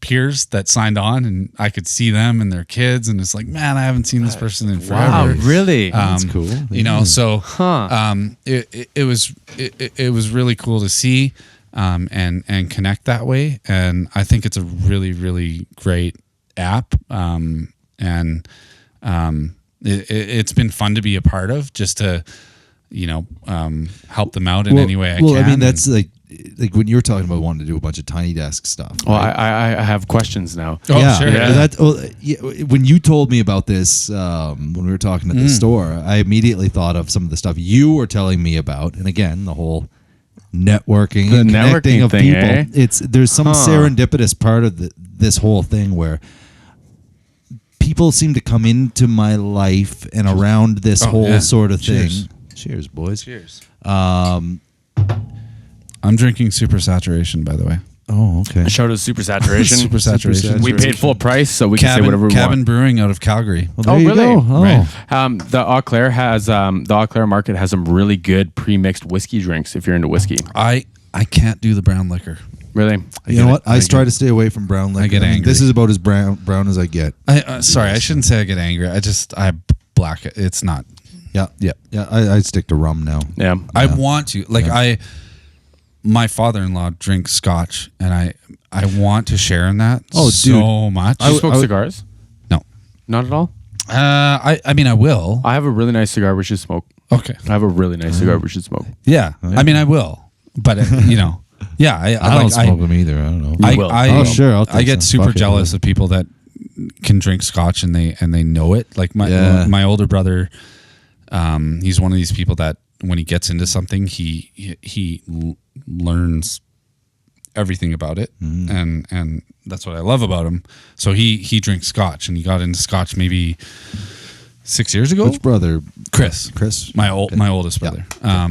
peers that signed on, and I could see them and their kids, and it's like, man, I haven't seen this person in forever. Wow, really? That's cool. You know, so it was really cool to see and connect that way, and I think it's a really, really great app, and it's been fun to be a part of, just to, you know, help them out in any way I can. Well, I mean, that's like when you were talking about wanting to do a bunch of Tiny Desk stuff. Well, right? I have questions now. Oh, yeah, sure. Yeah. When you told me about this, when we were talking at the store, I immediately thought of some of the stuff you were telling me about, and again, the whole networking and connecting of thing, people. There's some serendipitous part of this whole thing where people seem to come into my life and around this whole sort of thing. Cheers, boys. Cheers. I'm drinking Super Saturation, by the way. Oh, okay. Shout out to Super Saturation. Super Saturation. We paid full price, so we can say whatever we want. Cabin Brewing out of Calgary. Well, there you really? go. Oh. Right. The Eau Claire has the Eau Claire market has some really good pre-mixed whiskey drinks. If you're into whiskey, I can't do the brown liquor. Really? You know what? I try to stay away from brown liquor. I get angry. This is about as brown as I get. Sorry, I shouldn't say I get angry. I black it. It's not. Yeah. I stick to rum now. Yeah. I want to. Like my father-in-law drinks scotch, and I want to share in that so much. Do you smoke cigars? No. Not at all? I mean, I will. I have a really nice cigar we should smoke. Okay. I have a really nice cigar we should smoke. Yeah. I mean, I will. But, you know, yeah. I don't smoke them either. I don't know. You will. Sure. I get super jealous of people that can drink scotch and they know it. Like my older brother, he's one of these people that when he gets into something, he learns everything about it, and that's what I love about him. So he drinks scotch, and he got into scotch maybe 6 years ago. Which brother? Chris, my oldest brother. Yeah.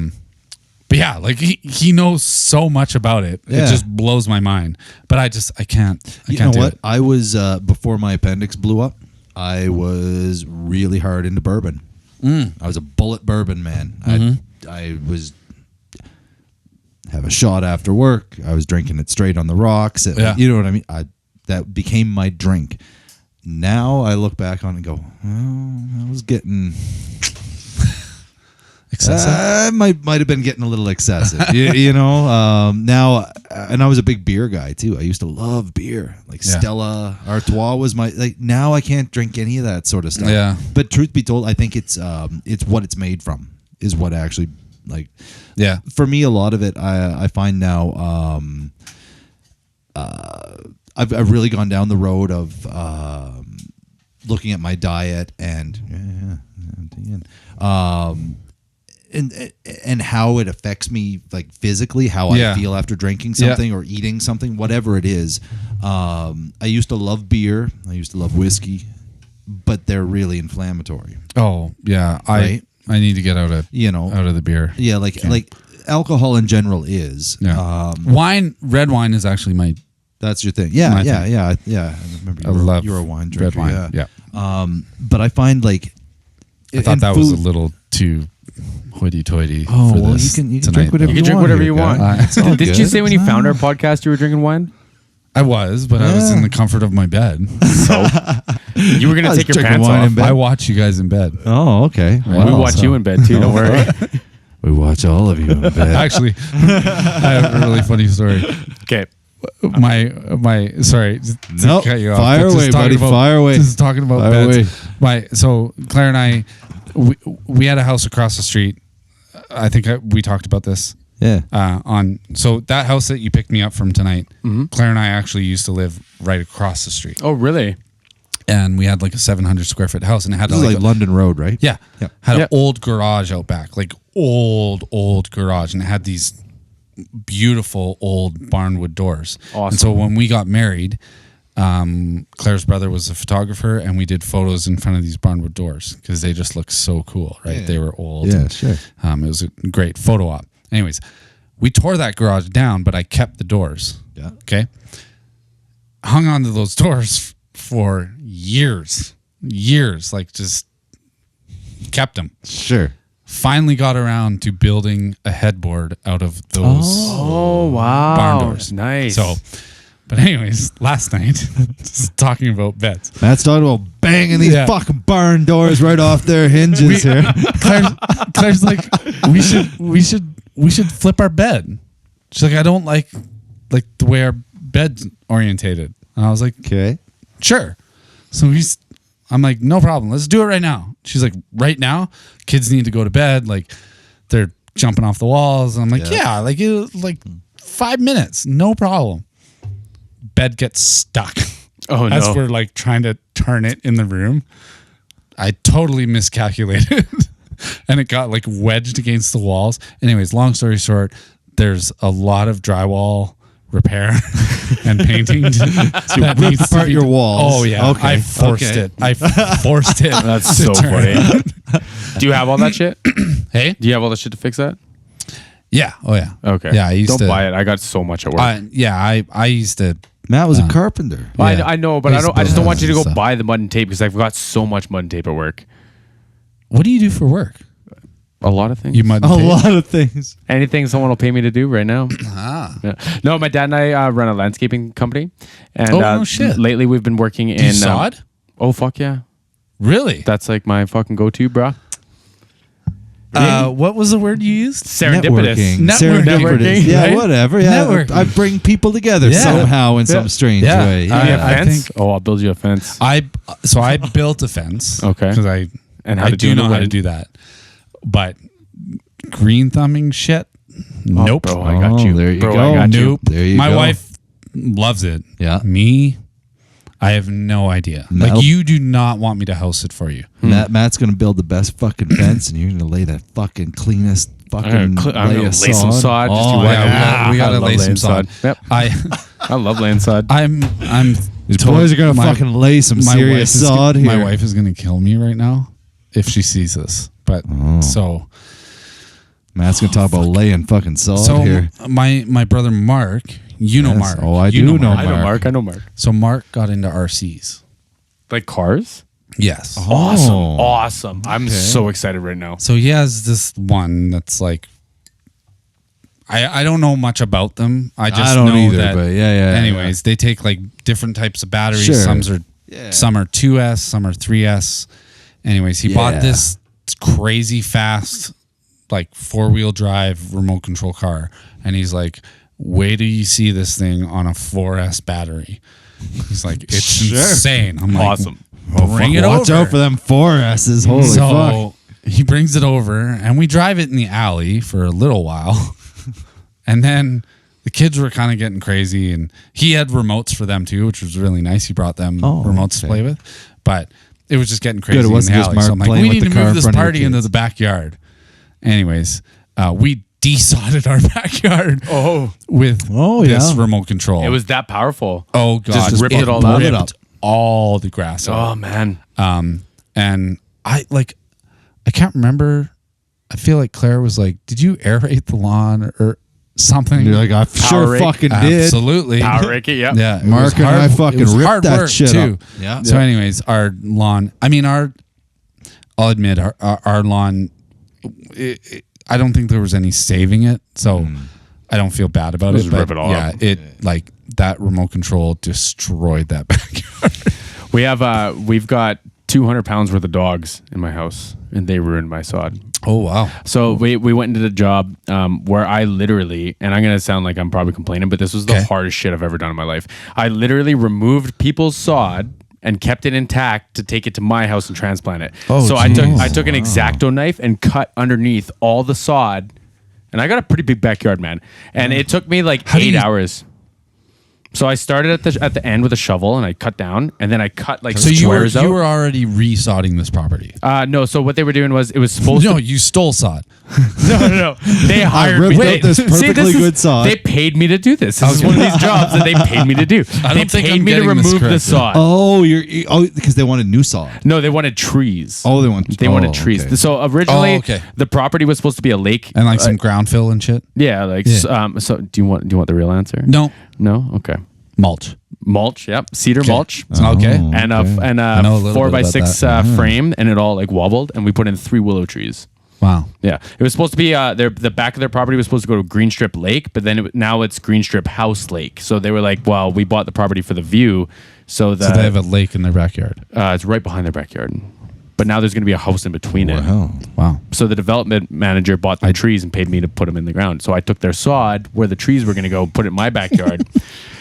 But yeah, like he knows so much about it. Yeah. It just blows my mind. But I can't. You know what? I was before my appendix blew up. I was really hard into bourbon. I was a bullet bourbon man. I was have a shot after work. I was drinking it straight on the rocks. You know what I mean? That became my drink. Now I look back on it and go, well, I was getting Excessive? Might have been getting a little excessive. you know, now, and I was a big beer guy too. I used to love beer. Like Stella Artois was now I can't drink any of that sort of stuff. Yeah. But truth be told, I think it's what it's made from is what actually for me, a lot of it, I find now, I've really gone down the road of looking at my diet and how it affects me, like physically, how I feel after drinking something or eating something, whatever it is. I used to love beer. I used to love whiskey, but they're really inflammatory. Oh yeah, right? I need to get out of the beer. Yeah, like alcohol in general is. Yeah. Red wine is actually my. That's your thing. Yeah. I remember you were a wine drinker. Red wine. Yeah. But I find like I thought that was a little too hoity-toity for this. You can drink whatever you you want. Whatever you want. Did you say when you found our podcast you were drinking wine? I was, but I was in the comfort of my bed. So you were gonna take your pants off. I watch you guys in bed. Oh, okay. Well, we watch you in bed too. Don't worry. We watch all of you in bed. Actually, I have a really funny story. Okay. Sorry to cut you off. Fire away, buddy. Fire away. Just talking about beds. So Claire and I, we had a house across the street. I think we talked about this. Yeah. So that house that you picked me up from tonight, Claire and I actually used to live right across the street. Oh, really? And we had like a 700 square foot house, and it had like London Road, right? Yeah. Had an old garage out back, like old garage, and it had these beautiful old barnwood doors. Awesome. And so when we got married, Claire's brother was a photographer, and we did photos in front of these barnwood doors because they just looked so cool, right? Yeah. They were old. Yeah, and, sure. It was a great photo op. Anyways, we tore that garage down, but I kept the doors. Yeah. Okay. Hung on to those doors for years, like just kept them. Sure. Finally got around to building a headboard out of those wow. barn doors. Nice. So, but anyways, last night, just talking about beds. Matt's talking about banging these fucking barn doors right off their hinges here. Claire's like, we should flip our bed. She's like, I don't like the way our bed's orientated. And I was like, okay, sure. So I'm like, no problem. Let's do it right now. She's like, right now? Kids need to go to bed. Like, they're jumping off the walls. And I'm like, like 5 minutes. No problem. Bed gets stuck. Oh, no. As we're like trying to turn it in the room. I totally miscalculated. And it got like wedged against the walls. Anyways, long story short, there's a lot of drywall repair and painting that needs apart your walls. Oh yeah, okay. I forced it. That's so funny. Do you have all that shit? Hey, do you have all that shit to fix that? Yeah. Oh yeah. Okay. Yeah, I used Don't buy it. I got so much at work. I used to. Matt was a carpenter. Well, I know, but I just don't want you to go buy the mud and tape because I've got so much mud and tape at work. What do you do for work? A lot of things. You mud and tape? A lot of things. Anything someone will pay me to do right now. Yeah. No, my dad and I run a landscaping company, and no shit. Lately we've been working do you in sod? Oh fuck yeah! Really? That's like my fucking go-to, bro. What was the word you used? Serendipitous. Networking. Yeah, right? whatever. Yeah, Networking. I bring people together somehow in some strange way. You need a I fence? think- I'll build you a fence. I built a fence. Okay. Because I to do know how to do that. But green thumbing shit? Nope. Bro, I got you. There you Bro, go. I got you. Nope. There you My go. wife loves it. Yeah. Me, I have no idea. No. Like, you do not want me to house it for you. Matt's gonna build the best fucking fence, and you're gonna lay the fucking cleanest fucking I'm gonna lay sod. some sod. Just Oh, do yeah, we gotta I love lay some laying sod. Yep. I love laying sod. I'm These boys are gonna fucking lay some serious sod here. My wife is gonna kill me right now if she sees this. But so Matt's gonna talk about laying fucking sod here. my brother Mark, you know Mark. Oh, I You do know I know Mark. So Mark got into RCs. Like cars? Yes. Awesome. I'm so excited right now. So he has this one that's like, I don't know much about them. I don't know either, that. but yeah. Anyways, they take like different types of batteries. Sure. Some are 2S, some are 3S. Anyways, he bought this crazy fast like 4-wheel drive remote control car, and he's like, "Wait till you see this thing on a 4S battery." He's like, "It's insane." I'm like, awesome. Bring it Watch over. out for them 4S's. Holy fuck. He brings it over, and we drive it in the alley for a little while, and then the kids were kind of getting crazy, and he had remotes for them too, which was really nice. He brought them remotes to play with, but it was just getting crazy Good, it wasn't in the just alley. Mark So I'm like, playing we with need the to car in move this front of your party into kids. the backyard. Anyways, we desodded our backyard with this remote control. It was that powerful. Oh god, Just ripped it all up. ripped all the grass out. Oh man. And I can't remember. I feel like Claire was like, "Did you aerate the lawn or something?" You're like, I sure rake. fucking did. Absolutely. Power rake it, yeah. Yeah, it Mark was and I fucking it was ripped hard that work, shit too. up. Yeah. So, anyways, our lawn. I mean, I'll admit, our lawn. I don't think there was any saving it, so I don't feel bad about it. Just rip it all yeah, up. it like that remote control destroyed that backyard. We've got 200 pounds worth of dogs in my house, and they ruined my sod. Oh wow! So we went into the job where I literally, and I'm gonna sound like I'm probably complaining, but this was the hardest shit I've ever done in my life. I literally removed people's sod and kept it intact to take it to my house and transplant it. Oh, so geez. I took an X-Acto knife and cut underneath all the sod, and I got a pretty big backyard, man. And it took me like 8 hours. So I started at the end with a shovel, and I cut down, and then I cut like So squares out. you were already resodding this property. No, so what they were doing was it was supposed No, to. you stole sod. No. They hired me. ripped out this perfectly good sod. They paid me to do this. This is one of these jobs that they paid me to do. I They don't think paid I'm me to getting this remove the correct. sod. Oh, because they wanted new sod. No, they wanted trees. Oh, they wanted trees. okay. So originally, Oh, okay. the property was supposed to be a lake. And like some ground fill and shit. Yeah, like so. Do you want the real answer? No, No. Okay. mulch. Mulch. Yep. Cedar mulch. Okay. And okay. a know a little 4x6 frame, and it all like wobbled, and we put in 3 willow trees. Wow. Yeah, it was supposed to be the back of their property was supposed to go to Green Strip Lake, but then now it's Green Strip House Lake. So they were like, "Well, we bought the property for the view, so that So they have a lake in their backyard. it's right behind their backyard." But now there's going to be a house in between it. Wow. So the development manager bought the trees and paid me to put them in the ground. So I took their sod where the trees were going to go, put it in my backyard,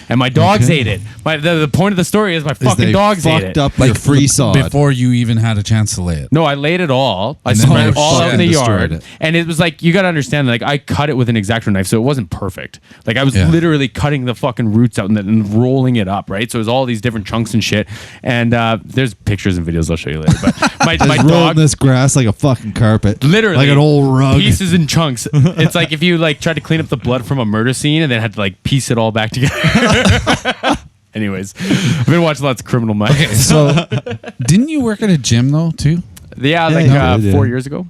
and my dogs ate it. The point of the story is my fucking dogs ate it. Up your free sod. Before you even had a chance to lay it. No, I laid it all. I And then spread they it all out in the fucking destroyed yard. it. And it was like, you got to understand, like, I cut it with an X-Acto knife, so it wasn't perfect. Like, I was literally cutting the fucking roots out and rolling it up, right? So it was all these different chunks and shit. And there's pictures and videos I'll show you later. But my Just dog... rolling this grass like a fucking carpet. Literally, like an old rug. pieces and chunks. It's like if you like tried to clean up the blood from a murder scene and then had to like piece it all back together. Anyways, I've been watching lots of Criminal Minds. So, didn't you work at a gym though too? Yeah, like yeah. 4 years ago,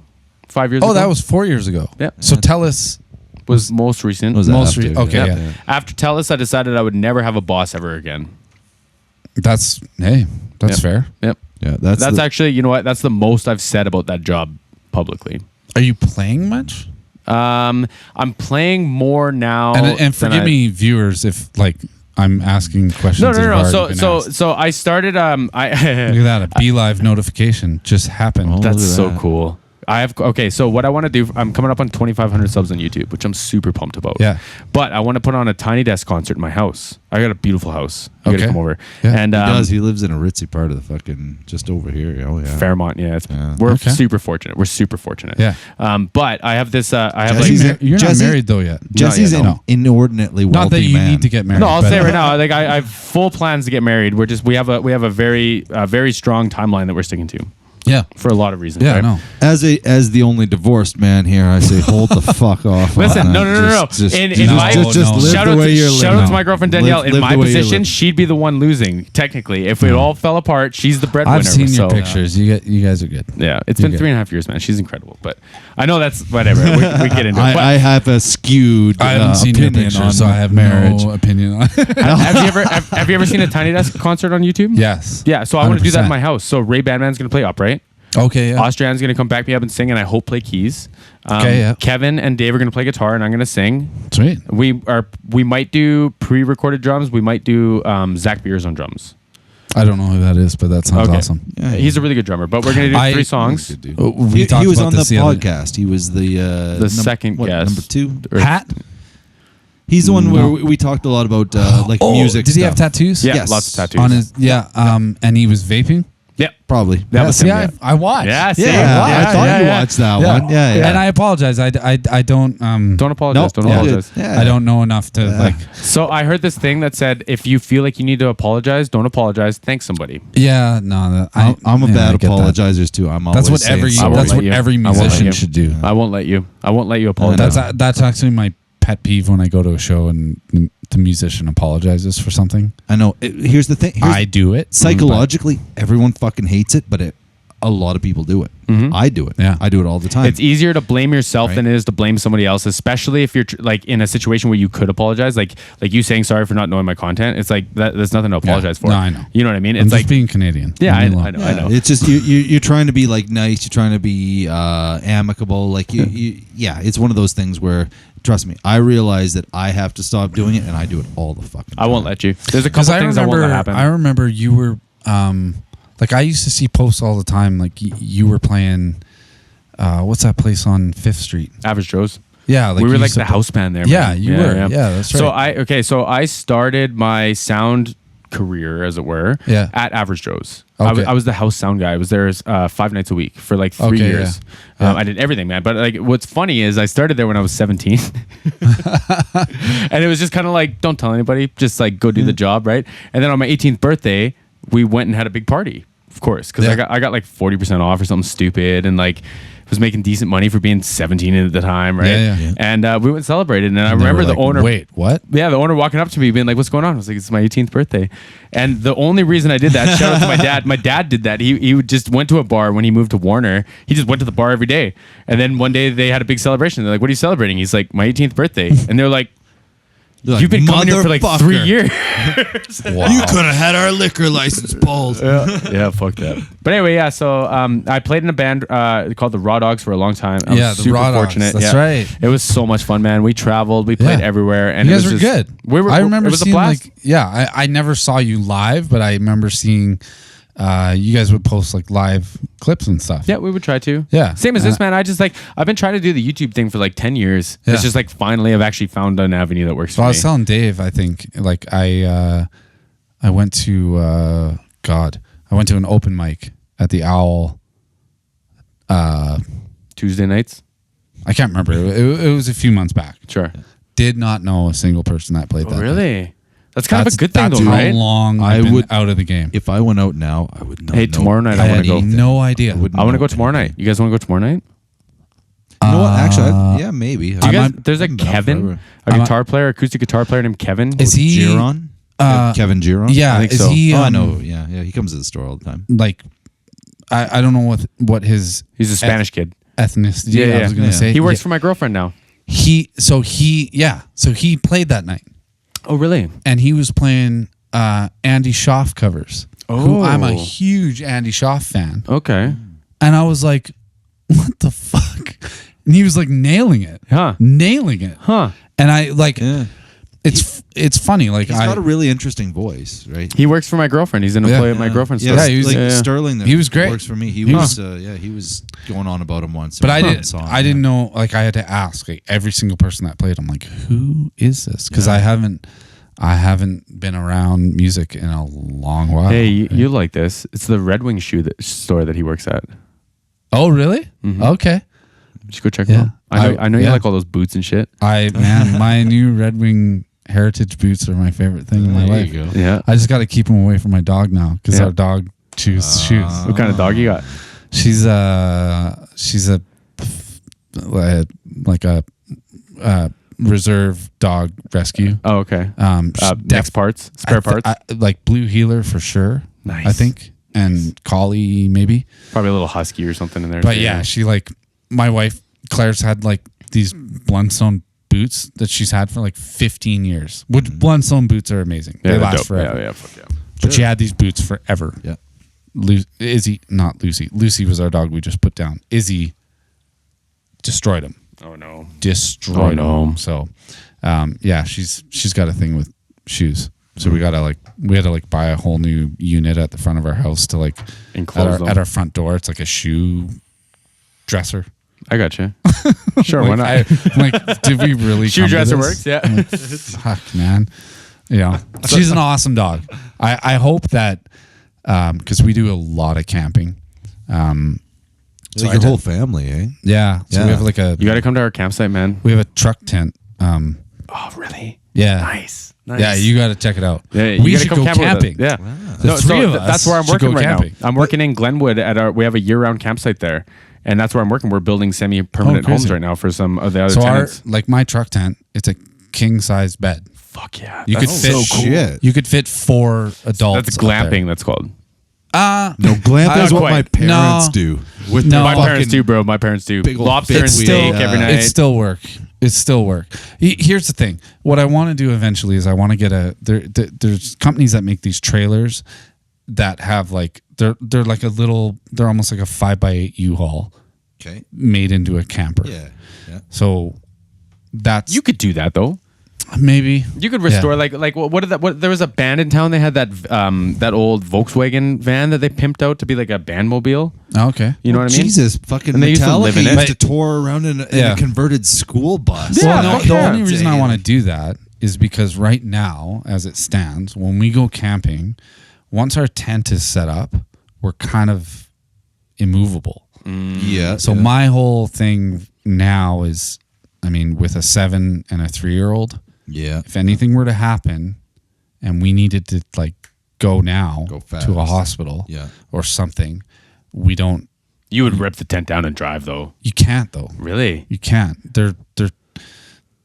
5 years ago. Oh, that was 4 years ago. Yeah. So tell us. was most recent. Was Most after, okay, yeah. After Telus, I decided I would never have a boss ever again. That's Yep. fair. Yep. Yeah, That's actually, you know what? That's the most I've said about that job publicly. Are you playing much? I'm playing more now. And than forgive me, viewers, if like I'm asking questions. No. that have already been So asked. I started. I Look at that! A Be Live notification just happened. Oh. That's Look at so that. cool. So what I want to do, I'm coming up on 2,500 subs on YouTube, which I'm super pumped about. Yeah. But I want to put on a Tiny Desk concert in my house. I got a beautiful house. You gotta Okay. come over. Yeah. And He does. He lives in a ritzy part of the fucking just over here. Oh yeah. Fairmont. Yeah. Yeah. We're Okay. super fortunate. We're super fortunate. Yeah. But I have this. I have Jesse's like. in- You're Jesse- not married though yet. Jesse's yet, an no. inordinately wealthy Not that you man. need to get married. No, I'll but- say right now. Like I have full plans to get married. We have a very strong timeline that we're sticking to Yeah. for a lot of reasons. Yeah. right? I know. As the only divorced man here, I say hold the fuck off. Listen, on no. that. Just In just- my just live shout the out way you're shout living. out to my girlfriend Danielle. Live In the my way you position, live. she'd be the one losing. Technically, if it all fell apart, she's the breadwinner. I've seen so, your pictures. You guys are good. Yeah, it's You're been good. 3.5 years, man. She's incredible, but I know that's whatever. We get into it. But I have a skewed I haven't seen your opinion on pictures, so I have marriage. no opinion on it. have you ever seen a Tiny Desk concert on YouTube? Yes. Yeah, so I want to do that in 100%. my house. So Ray Bandman's going to play upright. Okay. Yeah. Austrian's going to come back me up and sing, and I hope play keys. Okay, yeah. Kevin and Dave are going to play guitar, and I'm going to sing. Sweet. We might do pre-recorded drums. We might do Zach Beers on drums. I don't know who that is, but that sounds awesome. Yeah, he's a really good drummer. But we're gonna do 3 songs. He was on the podcast. He was the second guest, number 2. Hat. He's the one where we talked a lot about music. Did he have tattoos? Yeah, yes. lots of tattoos on his. And he was vaping. Yeah, probably. That was him. I watched. Yeah, I thought you watched that one. Yeah. And I apologize. I don't. Don't apologize. Don't apologize. I don't know enough to like. So I heard this thing that said, if you feel like you need to apologize, don't apologize. Thank somebody. Yeah, no. I'm a bad apologizer too. I'm always that's what every musician should do. I won't let you apologize. That's actually my pet peeve when I go to a show and the musician apologizes for something. I know. Here's the thing. I do it. Psychologically, everyone fucking hates it, but a lot of people do it. Mm-hmm. I do it. Yeah. I do it all the time. It's easier to blame yourself than it is to blame somebody else, especially if you're like in a situation where you could apologize. Like you saying sorry for not knowing my content. It's like there's nothing to apologize for. No, I know. You know what I mean? It's like being Canadian. Yeah, I know. It's just you're trying to be like nice. You're trying to be amicable. Like it's one of those things where. Trust me, I realize that I have to stop doing it, and I do it all the fucking time. I won't let you. There's a couple things I won't let happen. I remember you were, like I used to see posts all the time, like you were playing, what's that place on 5th Street? Average Joe's. Yeah. Like we were like the house band there. Yeah, man. you were. Yeah, that's right. So I started my sound career, as it were, at Average Joe's. Okay. I was the house sound guy. I was there 5 nights a week for like 3 years. Yeah. I did everything, man. But like, what's funny is I started there when I was 17, and it was just kind of like, don't tell anybody, just like go do the job, right? And then on my 18th birthday, we went and had a big party, of course, because I got like 40% off or something stupid, and like was making decent money for being 17 at the time, right? Yeah. And we went and celebrated, and I remember the owner. Wait, what? Yeah, the owner walking up to me, being like, "What's going on?" I was like, "It's my 18th birthday." And the only reason I did that, shout out to my dad. My dad did that. He just went to a bar when he moved to Warner. He just went to the bar every day, and then one day they had a big celebration. They're like, "What are you celebrating?" He's like, "My 18th birthday," and they're like. You've been coming here for like 3 years. Wow. You could have had our liquor license pulled. Yeah, fuck that. But anyway, yeah. So I played in a band called the Raw Dogs for a long time. I was super fortunate. That's right. It was so much fun, man. We traveled. We played everywhere, and you guys were good. I remember it was seeing a blast. like I never saw you live, but I remember seeing. You guys would post like live clips and stuff. Yeah, we would try to. Yeah. Same as this, man. I've been trying to do the YouTube thing for like 10 years. Yeah. It's just like finally I've actually found an avenue that works for me. I was telling Dave, I think like I went to I went to an open mic at the Owl Tuesday nights. I can't remember. It was a few months back. Sure. Did not know a single person that played that. Really? Night. That's kind of a good thing, though, how right? long I've been out of the game. If I went out now, I would not. Hey, tomorrow night I want to go. No idea. I want to go tomorrow night. You guys want to go tomorrow night? You know what? Actually, maybe. There's a Kevin, a guitar player, acoustic guitar player named Kevin. Is he Giron? Kevin Giron? Yeah, I think is so. he? I know. Yeah. He comes to the store all the time. Like, I don't know what his. He's a Spanish kid. Ethnicity. Yeah, I was gonna say he works for my girlfriend now. So he played that night. Oh, really? And he was playing Andy Schaaf covers. Who I'm a huge Andy Schaaf fan. Okay. And I was like, what the fuck? And he was like nailing it. Nailing it. And I like it's funny. Like he's got a really interesting voice, right? He works for my girlfriend. He's in a play at my girlfriend's store. Yeah, he was like Sterling. He was great. Works for me. He was going on about him once. But I didn't know. Like I had to ask like every single person that played. I'm like, who is this? Because I haven't been around music in a long while. Hey, you like this? It's the Red Wing store that he works at. Oh, really? Mm-hmm. Okay. You should go check him out. I know you like all those boots and shit. My new Red Wing Heritage boots are my favorite thing in my life. You go. Yeah. I just got to keep them away from my dog now because our dog chews shoes. What kind of dog you got? She's a reserve dog rescue. Oh, okay. Spare parts, like blue heeler for sure. Nice. I think, and collie maybe. Probably a little husky or something in there. But yeah, she like my wife Claire's had like these Blundstone boots that she's had for like 15 years. Which Blundstone boots are amazing. Yeah, they last dope. forever. Yeah, fuck yeah. But she had these boots forever. Yeah. Not Lucy. Lucy was our dog we just put down. Izzy destroyed him. Oh no. Destroyed him. So, she's got a thing with shoes. So we had to buy a whole new unit at the front of our house to at our front door. It's like a shoe dresser. I got you. Sure, why not? Did we really? Shoe dresser works. Yeah. Fuck, man. She's an awesome dog. I hope that because we do a lot of camping. So your whole family, eh? Yeah. So we have You got to come to our campsite, man. We have a truck tent. Oh, really? Yeah. Nice. Yeah, you got to check it out. Yeah, we should go camping. Yeah. Wow. The three of us that's where I'm working right camping. now. I'm working in Glenwood we have a year-round campsite there. And that's where I'm working. We're building semi-permanent homes right now for some of the other tenants. My truck tent, it's a king-size bed. Fuck yeah. You could fit You could fit 4 adults. That's glamping, that's called. No, glamping is what my parents do. My parents do, bro. My parents do. Lobster and steak every night. It's still work. Here's the thing. What I want to do eventually is I want to get there's companies that make these trailers that have they're like they're almost like a 5x8 U-Haul. Okay. Made into a camper. Yeah. So you could do that though. Maybe you could restore what there was a band in town. They had that old Volkswagen van that they pimped out to be like a bandmobile. Oh, okay, you know what I mean? Jesus, fucking and they used to live in it. Used to tour around in a converted school bus. Yeah, the only reason I want to do that is because right now, as it stands, when we go camping, once our tent is set up, we're kind of immovable. Yeah. So my whole thing now is, with a 7 and a 3-year-old. Yeah. If anything were to happen and we needed to go to a hospital or something, we don't. You would rip the tent down and drive though. You can't though. Really? You can't. They're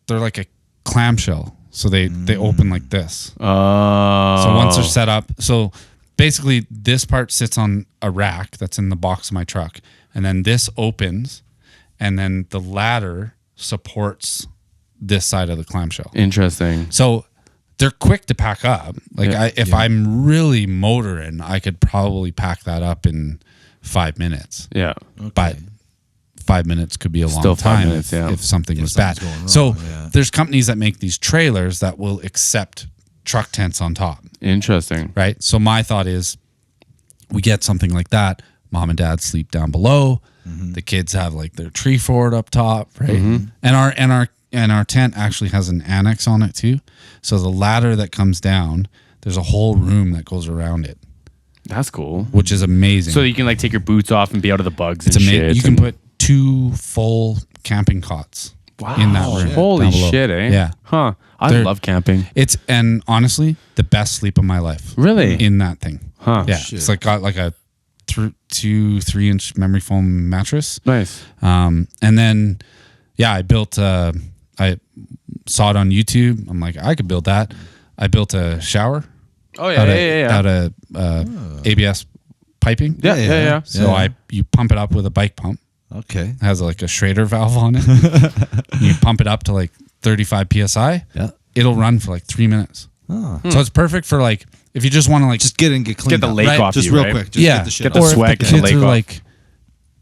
like a clamshell. So they open like this. Oh. So once they're set up, so basically this part sits on a rack that's in the box of my truck, and then this opens, and then the ladder supports this side of the clamshell. Interesting. So they're quick to pack up. If I'm really motoring, I could probably pack that up in 5 minutes. Yeah. Okay. But 5 minutes could be a long 5 time minutes, if something was bad. So there's companies that make these trailers that will accept truck tents on top. Interesting. Right? So my thought is we get something like that. Mom and dad sleep down below. Mm-hmm. The kids have their tree fort up top, right? Mm-hmm. And our tent actually has an annex on it too. So the ladder that comes down, there's a whole room that goes around it. That's cool. Which is amazing. So you can take your boots off and be out of the bugs and shit. You can put 2 full camping cots in that room. Holy shit, eh? Yeah. Huh. I love camping. And honestly, the best sleep of my life. Really? In that thing. Huh. Yeah. Shit. It's got a 2-3-inch memory foam mattress. Nice. And then, I built, I saw it on YouTube. I'm like, I could build that. I built a shower. Oh, yeah. Out of ABS piping. Yeah. So you pump it up with a bike pump. Okay. It has a Schrader valve on it. You pump it up to 35 PSI. Yeah. It'll run for 3 minutes. Oh. So it's perfect for if you just want to just get clean, get the lake off just you, real right? quick. Just get the sweat, get the lake off.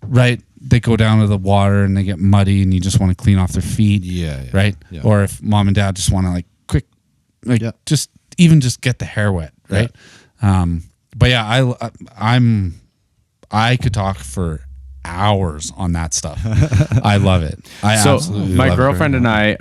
Right, they go down to the water and they get muddy, and you just want to clean off their feet. Yeah. Right. Yeah. Or if mom and dad just want to quick, just get the hair wet. Right. Yeah. But I could talk for hours on that stuff. I love it. Absolutely my love girlfriend and I,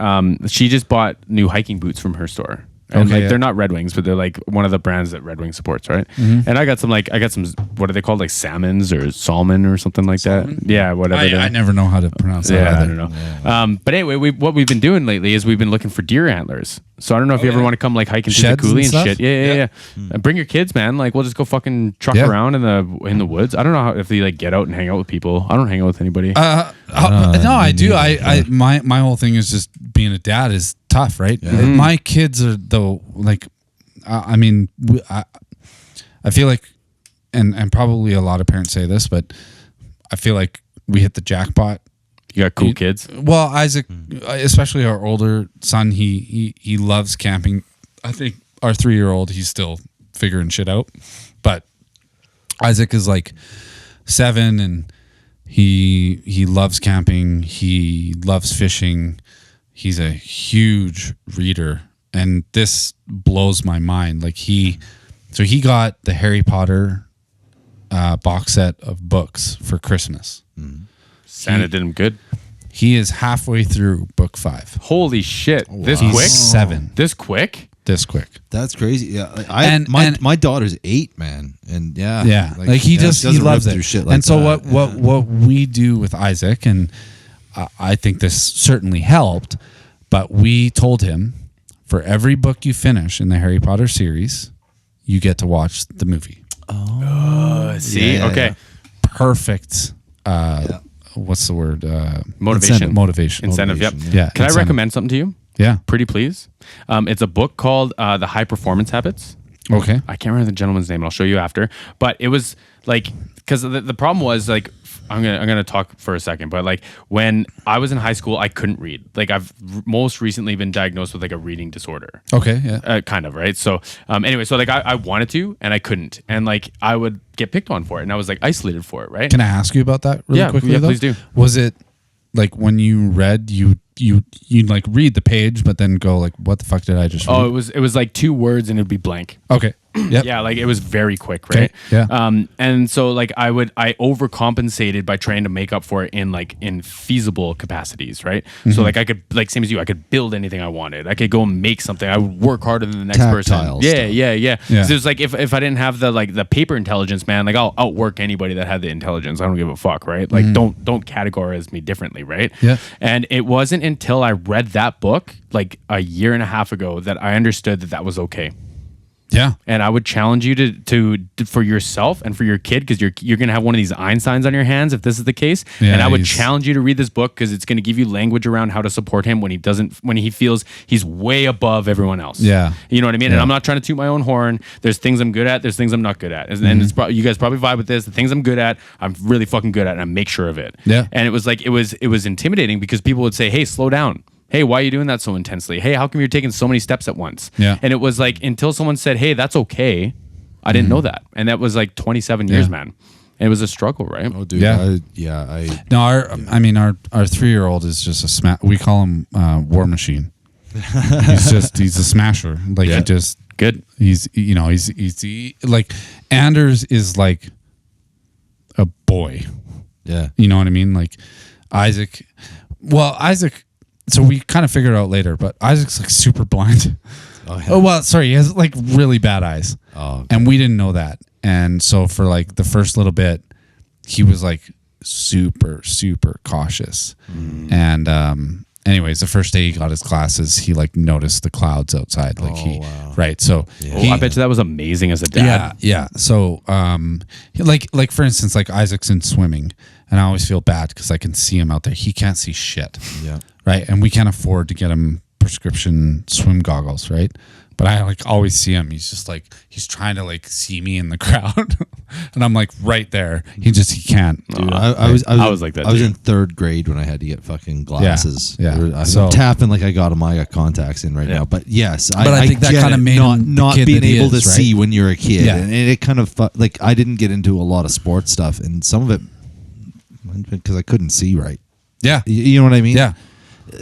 she just bought new hiking boots from her store. And they're not Red Wings, but they're one of the brands that Red Wing supports, right? Mm-hmm. And I got some what are they called, salmons or salmon or something like that? Yeah, whatever. I never know how to pronounce that. Yeah, I don't know. Yeah. But anyway, what we've been doing lately is we've been looking for deer antlers. So I don't know if you ever want to come hiking through the coulee and shit. Yeah. And bring your kids, man. We'll just go fucking truck around in the woods. I don't know if they get out and hang out with people. I don't hang out with anybody. No, I do. My whole thing is just being a dad is tough, right? Mm-hmm. My kids are though I feel and probably a lot of parents say this, but I feel like we hit the jackpot. You got cool kids. Well, Isaac, especially our older son, he loves camping. I think our 3-year-old, he's still figuring shit out, but Isaac is 7 and he loves camping. He loves fishing. He's a huge reader. and this blows my mind. Like he got the Harry Potter box set of books for Christmas. Santa did him good. He is halfway through book 5. Holy shit! This He's quick? 7. This quick? This quick. That's crazy. Yeah, my daughter's 8, man, and like he loves it. Shit like and so that. what we do with Isaac, and I think this certainly helped, but we told him for every book you finish in the Harry Potter series, you get to watch the movie. See, okay, perfect. What's the word? Motivation. Incentive. Yep. Yeah. Can I recommend something to you? Yeah. Pretty please. It's a book called The High Performance Habits. Okay. I can't remember the gentleman's name. I'll show you after. But it was like, because the problem was like, I'm gonna talk for a second, but like when I was in high school, I couldn't read. Like I've most recently been diagnosed with like a reading disorder. Okay, yeah, kind of, right. So anyway, so like I wanted to and I couldn't, and like I would get picked on for it, and I was like isolated for it, right? Can I ask you about that really quickly? Yeah, though? please do. Was it like when you read, you'd like read the page, but then go like, what the fuck did I just read? Oh, it was like 2 words and it'd be blank. Okay. Yep. Yeah, like it was very quick, right? Okay. Yeah. And so like I overcompensated by trying to make up for it in feasible capacities, right? So like I could, like same as you, I could build anything I wanted. I could go and make something. I would work harder than the next Tactile person. stuff. Yeah. So it's like if I didn't have the paper intelligence, man, like I'll outwork anybody that had the intelligence. I don't give a fuck, right? Like don't categorize me differently, right? Yeah. And it wasn't until I read that book like a year and a half ago that I understood that was okay. Yeah. And I would challenge you to for yourself and for your kid, because you're going to have one of these Einsteins on your hands if this is the case. Yeah, and I would challenge you to read this book because it's going to give you language around how to support him when he feels he's way above everyone else. Yeah. You know what I mean? Yeah. And I'm not trying to toot my own horn. There's things I'm good at. There's things I'm not good at. And it's you guys probably vibe with this. The things I'm good at, I'm really fucking good at, and I make sure of it. Yeah. And it was like, it was intimidating because people would say, hey, slow down. Hey, why are you doing that so intensely? Hey, how come you're taking so many steps at once? Yeah. And it was like until someone said, hey, that's okay, I didn't know that. And that was like 27 years, man. And it was a struggle, right? Oh, dude. Yeah. No, our 3-year-old is just we call him War Machine. He's a smasher. Like he just good. He's like Anders is like a boy. Yeah. You know what I mean? Like Isaac. So we kind of figured it out later, but Isaac's like super blind. Oh well, sorry, he has like really bad eyes. Oh, okay. And we didn't know that. And so for like the first little bit, he was like super, super cautious. And anyways, the first day he got his glasses, he like noticed the clouds outside. Like right. So I bet you that was amazing as a dad. Yeah. So like for instance, like Isaac's in swimming, and I always feel bad because I can see him out there. He can't see shit. Yeah. Right. And we can't afford to get him prescription swim goggles, right? But I like always see him. He's just like, he's trying to like see me in the crowd. And I'm like right there. He can't. Dude, I was like that. I was in 3rd grade when I had to get fucking glasses. Yeah. So tapping like I got them. I got contacts in right now. But yes, I think that kind of made him not the kid being able to right? see when you're a kid. Yeah. And it kind of like I didn't get into a lot of sports stuff, and some of it because I couldn't see right. Yeah. You know what I mean? Yeah.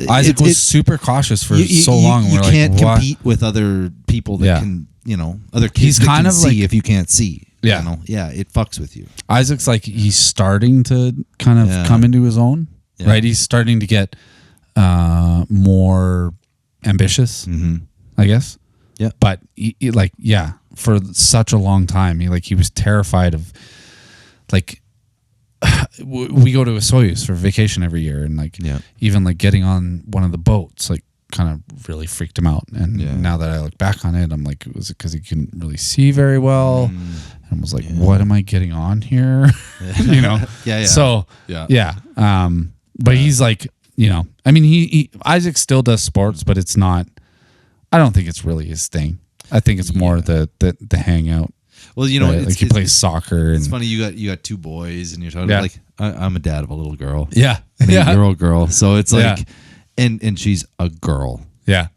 Isaac was super cautious for so long. You can't compete with other people that can, other kids He's that kind can of see like, if you can't see. Yeah. It fucks with you. Isaac's like, he's starting to kind of come into his own, right? He's starting to get more ambitious, I guess. Yeah. But for such a long time, he was terrified of like, we go to Soyuz for vacation every year, and even like getting on one of the boats like kind of really freaked him out. And now that I look back on it, I'm like, was it because he couldn't really see very well? And was like, what am I getting on here? So but he's like, I mean, he Isaac still does sports, but it's not. I don't think it's really his thing. I think it's more the hangout. Well, right? Like he plays soccer. It's and, funny you got 2 boys, and you're talking like I'm a dad of a little girl. Yeah, an 8-year-old girl. So it's like, and she's a girl. Yeah,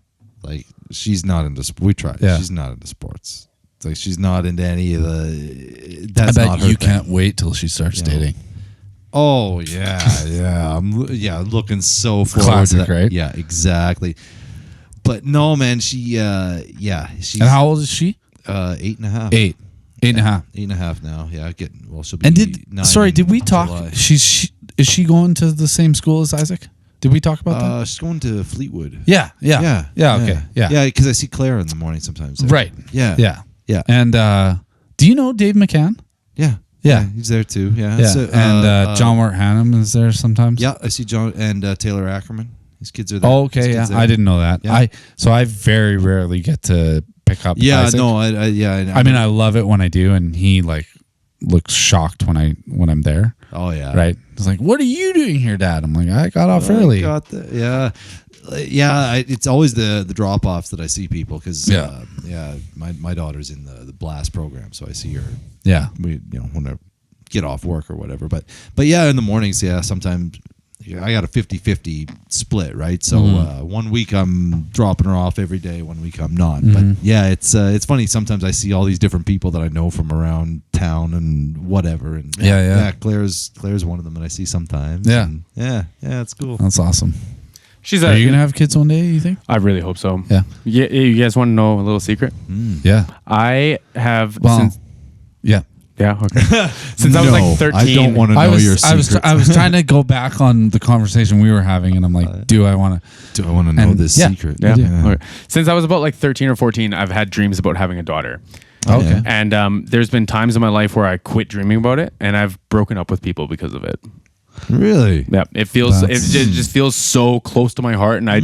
like she's not into. We tried. Yeah. She's not into sports. It's like she's not into any of the. That's I bet not her you thing. can't wait till she starts dating. Oh yeah. I'm looking so forward Classic, to that. Right? Yeah, exactly. But no, man, she's And how old is she? 8.5. 8.5. 8.5 now. Yeah, she'll be. And did we in talk? July. Is she going to the same school as Isaac? Did we talk about that? She's going to Fleetwood. Yeah. Okay. Yeah. Because I see Claire in the morning sometimes. There. Right. Yeah. And do you know Dave McCann? Yeah. Yeah. He's there too. Yeah. Yeah. So, and John Wart Hannum is there sometimes. Yeah, I see John and Taylor Ackerman. His kids are there. Oh, okay. Yeah. I didn't know that. Yeah. I very rarely get to pick up. Yeah. Isaac. No. I mean, I love it when I do, and he like looks shocked when I'm there. Oh yeah. Right. He's like, "What are you doing here, Dad?" I'm like, "I got off early." Yeah. It's always the drop offs that I see people because my daughter's in the Blast program, so I see her. Yeah. When I get off work or whatever, but yeah, in the mornings, sometimes. I got a 50-50 split, right? So 1 week I'm dropping her off every day, 1 week I'm not. Mm-hmm. But yeah, it's funny. Sometimes I see all these different people that I know from around town and whatever. And Claire's one of them that I see sometimes. Yeah. And it's cool. That's awesome. Are you gonna have kids one day? You think? I really hope so. Yeah. You guys want to know a little secret? Yeah. I have. Yeah. Yeah. Okay. Since I was like 13, I don't want to know your secret. I was trying to go back on the conversation we were having, and I'm like, do I want to know this secret? Yeah. Okay. Since I was about like 13 or 14, I've had dreams about having a daughter. Okay. And there's been times in my life where I quit dreaming about it, and I've broken up with people because of it. Really? Yeah, it just feels so close to my heart, and I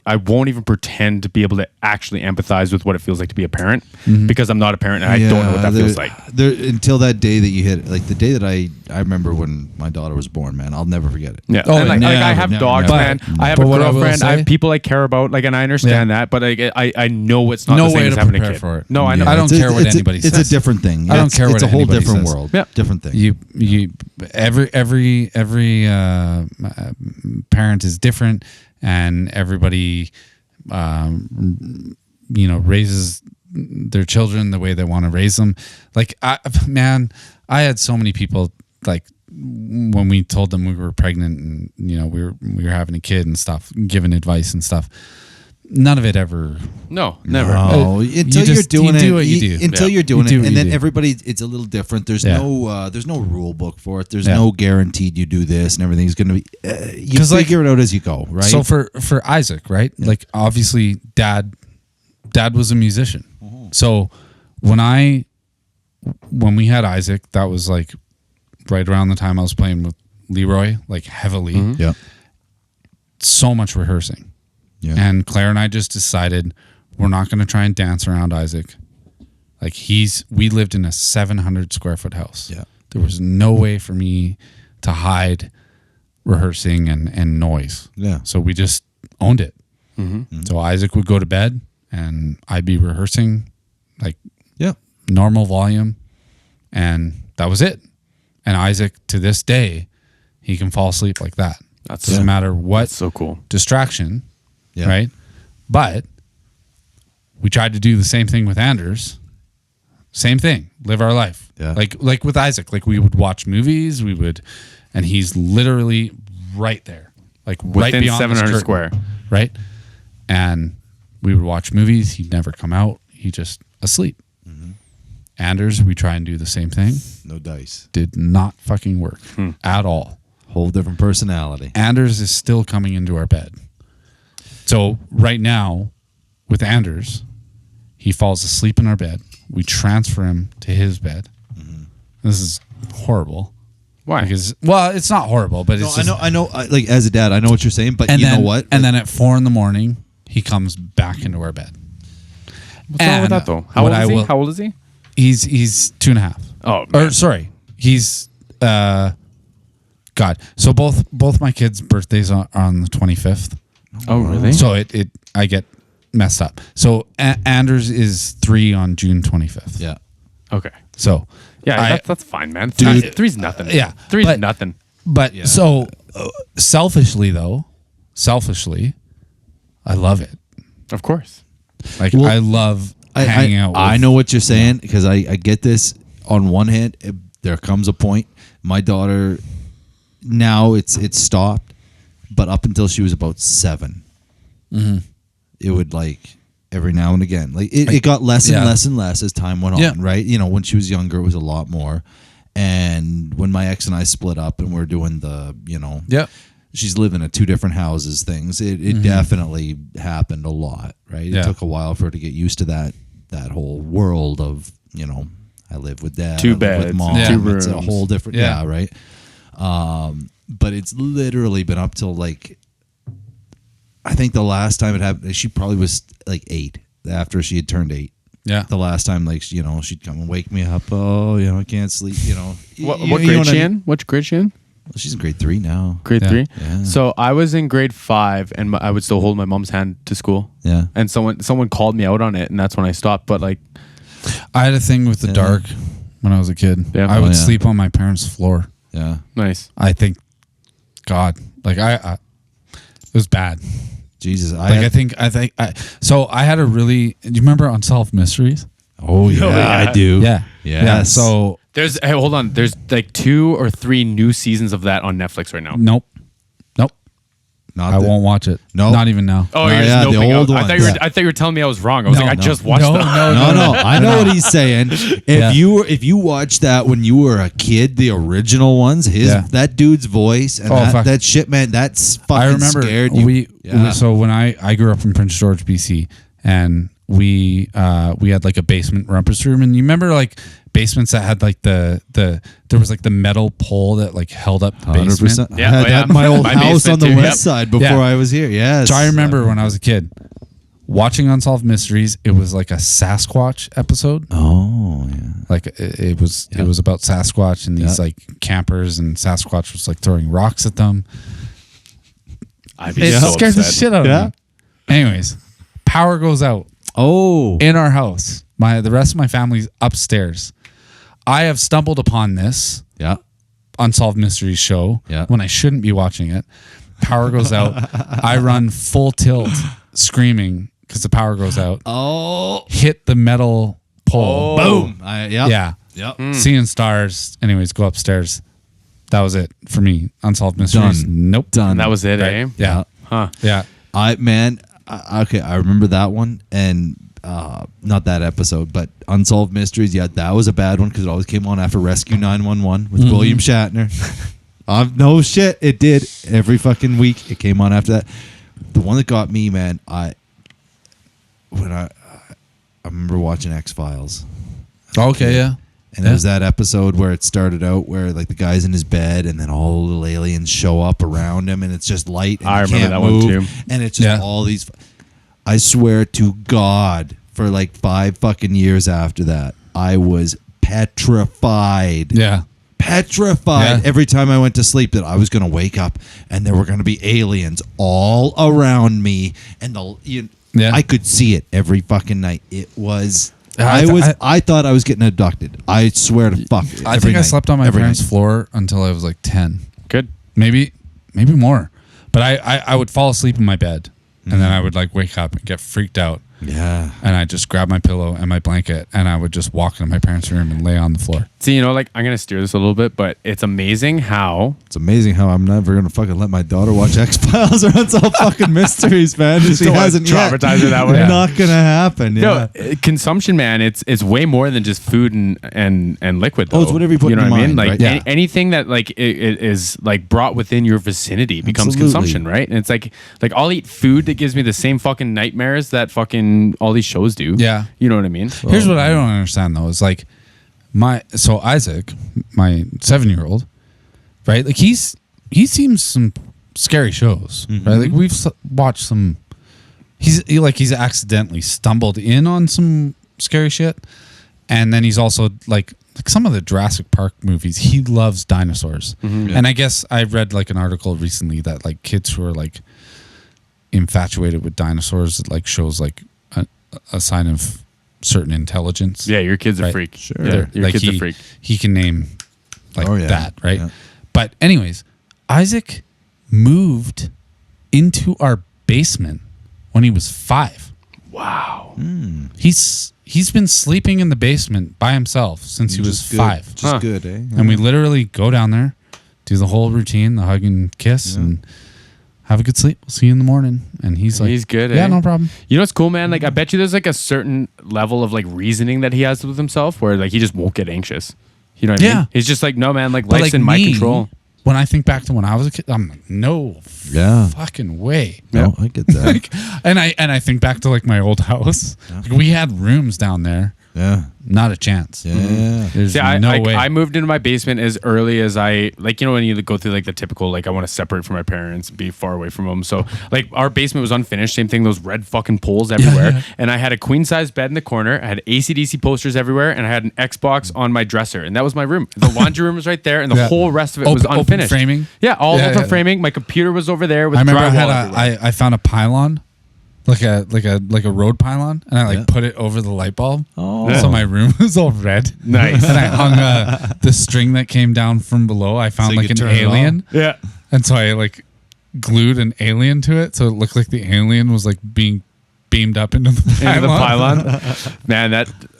won't even pretend to be able to actually empathize with what it feels like to be a parent because I'm not a parent and I don't know what that feels like. Until that day that you hit, like the day that I remember when my daughter was born, man, I'll never forget it. Yeah, I have dogs, man. I have a girlfriend. I have people I care about, like, and I understand that, but I know it's not the same as having a kid. For it. No, I know. I don't care what anybody says. It's a different thing. I don't care what it's a whole anybody different says. world. Yeah. Different thing. Every parent is different, and everybody raises their children the way they want to raise them. Like I had so many people, like, when we told them we were pregnant and we were having a kid and stuff, giving advice and stuff. None of it ever. No, never. No, until you're doing it. You do what you do. Until you're doing it, and then do. everybody, it's a little different. There's no rule book for it. There's no guaranteed you do this and everything's going to be. You figure it out as you go, right? So for Isaac, right? Yeah. Like, obviously, Dad was a musician. Mm-hmm. So when we had Isaac, that was like right around the time I was playing with Leroy, like heavily. Mm-hmm. Yeah. So much rehearsing. Yeah. And Claire and I just decided we're not going to try and dance around Isaac. Like, we lived in a 700 square foot house. Yeah. There was no way for me to hide rehearsing and noise. Yeah. So we just owned it. Mm-hmm. Mm-hmm. So Isaac would go to bed and I'd be rehearsing, like, normal volume, and that was it. And Isaac, to this day, he can fall asleep like that. Doesn't matter what. That's so cool. Distraction. Yeah. Right. But we tried to do the same thing with Anders. Same thing. Live our life. Yeah. Like with Isaac, like, we would watch movies, and he's literally right there. Like, within right beyond 700 square. Right. And we would watch movies. He'd never come out. He just asleep. Mm-hmm. Anders, we try and do the same thing. No dice. Did not fucking work at all. Whole different personality. Anders is still coming into our bed. So right now, with Anders, he falls asleep in our bed. We transfer him to his bed. Mm-hmm. This is horrible. Why? Because, well, it's not horrible, but it's just, I know. Like, as a dad, I know what you're saying, but know what? And then at 4 a.m, he comes back into our bed. What's wrong with that, though? How old is he? He's 2.5. Oh, man. Or sorry, he's God. So both my kids' birthdays are on the 25th. Oh, really? So I get messed up. So Anders is 3 on June 25th. Yeah. Okay. So that's fine, man. Dude, 3's nothing. Yeah. 3's nothing. But so selfishly, I love it. Of course. Like, I love hanging out with. I know what you're saying, because I get this. On one hand, there comes a point. My daughter, now it's stopped. But up until she was about 7, it would like every now and again, like it got less and less and less as time went on, right? You know, when she was younger, it was a lot more. And when my ex and I split up and we're doing the, you know, she's living at 2 different houses, things, it definitely happened a lot, right? It took a while for her to get used to that whole world of, you know, I live with dad, 2 I live beds, with mom. 2 rooms. It's a whole different, right? But it's literally been up till like, I think the last time it happened, she probably was like 8 after she had turned 8. Yeah. The last time, like, you know, she'd come and wake me up. Oh, you know, I can't sleep, you know. What grade she in? What grade she in? Well, she's in grade 3 now. Grade 3? Yeah. So I was in grade 5 and I would still hold my mom's hand to school. Yeah. And someone called me out on it and that's when I stopped. But like, I had a thing with the dark when I was a kid. Yeah. I would sleep on my parents' floor. Yeah. Nice. I think, God, like it was bad. Jesus. I think so I had a really, do you remember Unsolved Mysteries? Oh yeah, I do. Yeah. Yes. Yeah. So hold on. There's like 2 or 3 new seasons of that on Netflix right now. Nope. I won't watch it. No. Not even now. Oh, you're just the noping old out. ones. I thought you were telling me I was wrong. I was I just watched that. No. I know what he's saying. If you watched that when you were a kid, the original ones, that dude's voice and that shit, man, that's fucking I remember scared you. So when I grew up in Prince George, BC, and we had like a basement rumpus room, and you remember like basements that had like there was like the metal pole that like held up the basement. 100%. I had that in my old house on the west side before I was here. Yes. So I remember when I was a kid watching Unsolved Mysteries. It was like a Sasquatch episode. Oh yeah. Like it was about Sasquatch and these like campers, and Sasquatch was like throwing rocks at them. It scares the shit out of me. Anyways, power goes out. Oh. In our house. The rest of my family's upstairs. I have stumbled upon this Unsolved Mysteries show when I shouldn't be watching it. Power goes out. I run full tilt screaming because the power goes out. Oh. Hit the metal pole. Boom. Yeah. Yep. Seeing stars. Anyways, go upstairs. That was it for me. Unsolved Mysteries. Nope. Done. And that was it, eh? Yeah. Huh. Yeah. I remember that one, and not that episode, but Unsolved Mysteries. Yeah, that was a bad one because it always came on after Rescue 911 with William Shatner. No shit, it did every fucking week. It came on after that. The one that got me, man, I remember watching X-Files. Okay, yeah. And it was that episode where it started out where like the guy's in his bed and then all the little aliens show up around him and it's just light and I he remember can't that move, one too. and it's just all these. I swear to God, for like 5 fucking years after that, I was petrified. Yeah. Petrified every time I went to sleep that I was going to wake up and there were going to be aliens all around me, and I could see it every fucking night. It was. I thought I was getting abducted. I swear to fuck. I think I slept on my parents' floor until I was like 10. Good. Maybe more. But I would fall asleep in my bed, and then I would like wake up and get freaked out. Yeah. And I just grab my pillow and my blanket, and I would just walk into my parents' room and lay on the floor. See, like I'm gonna steer this a little bit, but it's amazing how I'm never gonna fucking let my daughter watch X-Files or Unsolved fucking Mysteries, man. She hasn't traumatized her that way. Not gonna happen. Yeah. No, consumption, man. It's way more than just food and liquid. Though. Oh, it's whatever you put in your mind. Like right? anything that like it is like brought within your vicinity becomes consumption, right? And it's like I'll eat food that gives me the same fucking nightmares that fucking all these shows do. Yeah, you know what I mean. Here's what I don't understand though: is like Isaac, my 7-year-old, right? Like he's seen some scary shows, right? Like we've watched some. He's accidentally stumbled in on some scary shit, and then he's also like some of the Jurassic Park movies. He loves dinosaurs, and I guess I read like an article recently that like kids who are like infatuated with dinosaurs, it like shows like a sign of certain intelligence. Yeah, your kid's a freak. Sure. Yeah, your kid's a freak. He can name like that, right? Yeah. But anyways, Isaac moved into our basement when he was 5. Wow. He's been sleeping in the basement by himself since he was 5. Just good, eh? And we literally go down there, do the whole routine, the hug and kiss, and have a good sleep. We'll see you in the morning. And he's like, he's good. Yeah, no problem. You know what's cool, man? Like, I bet you there's like a certain level of like reasoning that he has with himself where like he just won't get anxious. You know what I mean? He's just like, no, man, like life's like in my control. When I think back to when I was a kid, I'm like, no fucking way. No, I get that. Like, and I think back to like my old house. Like, we had rooms down there. Yeah. Not a chance. Yeah. There's no way. I moved into my basement as early as I, like, you know, when you go through like the typical, like, I want to separate from my parents, be far away from them. So like our basement was unfinished. Same thing, those red fucking poles everywhere. Yeah. And I had a queen size bed in the corner. I had AC/DC posters everywhere. And I had an Xbox on my dresser. And that was my room. The laundry room was right there. And the whole rest of it was unfinished. Open framing? Yeah, all open framing. My computer was over there with I remember drywall I found a pylon. Like a road pylon, and I put it over the light bulb, so my room was all red. Nice. And I hung the string that came down from below. I found like an alien. Yeah. And so I like glued an alien to it, so it looked like the alien was like being beamed up into the pylon. Man,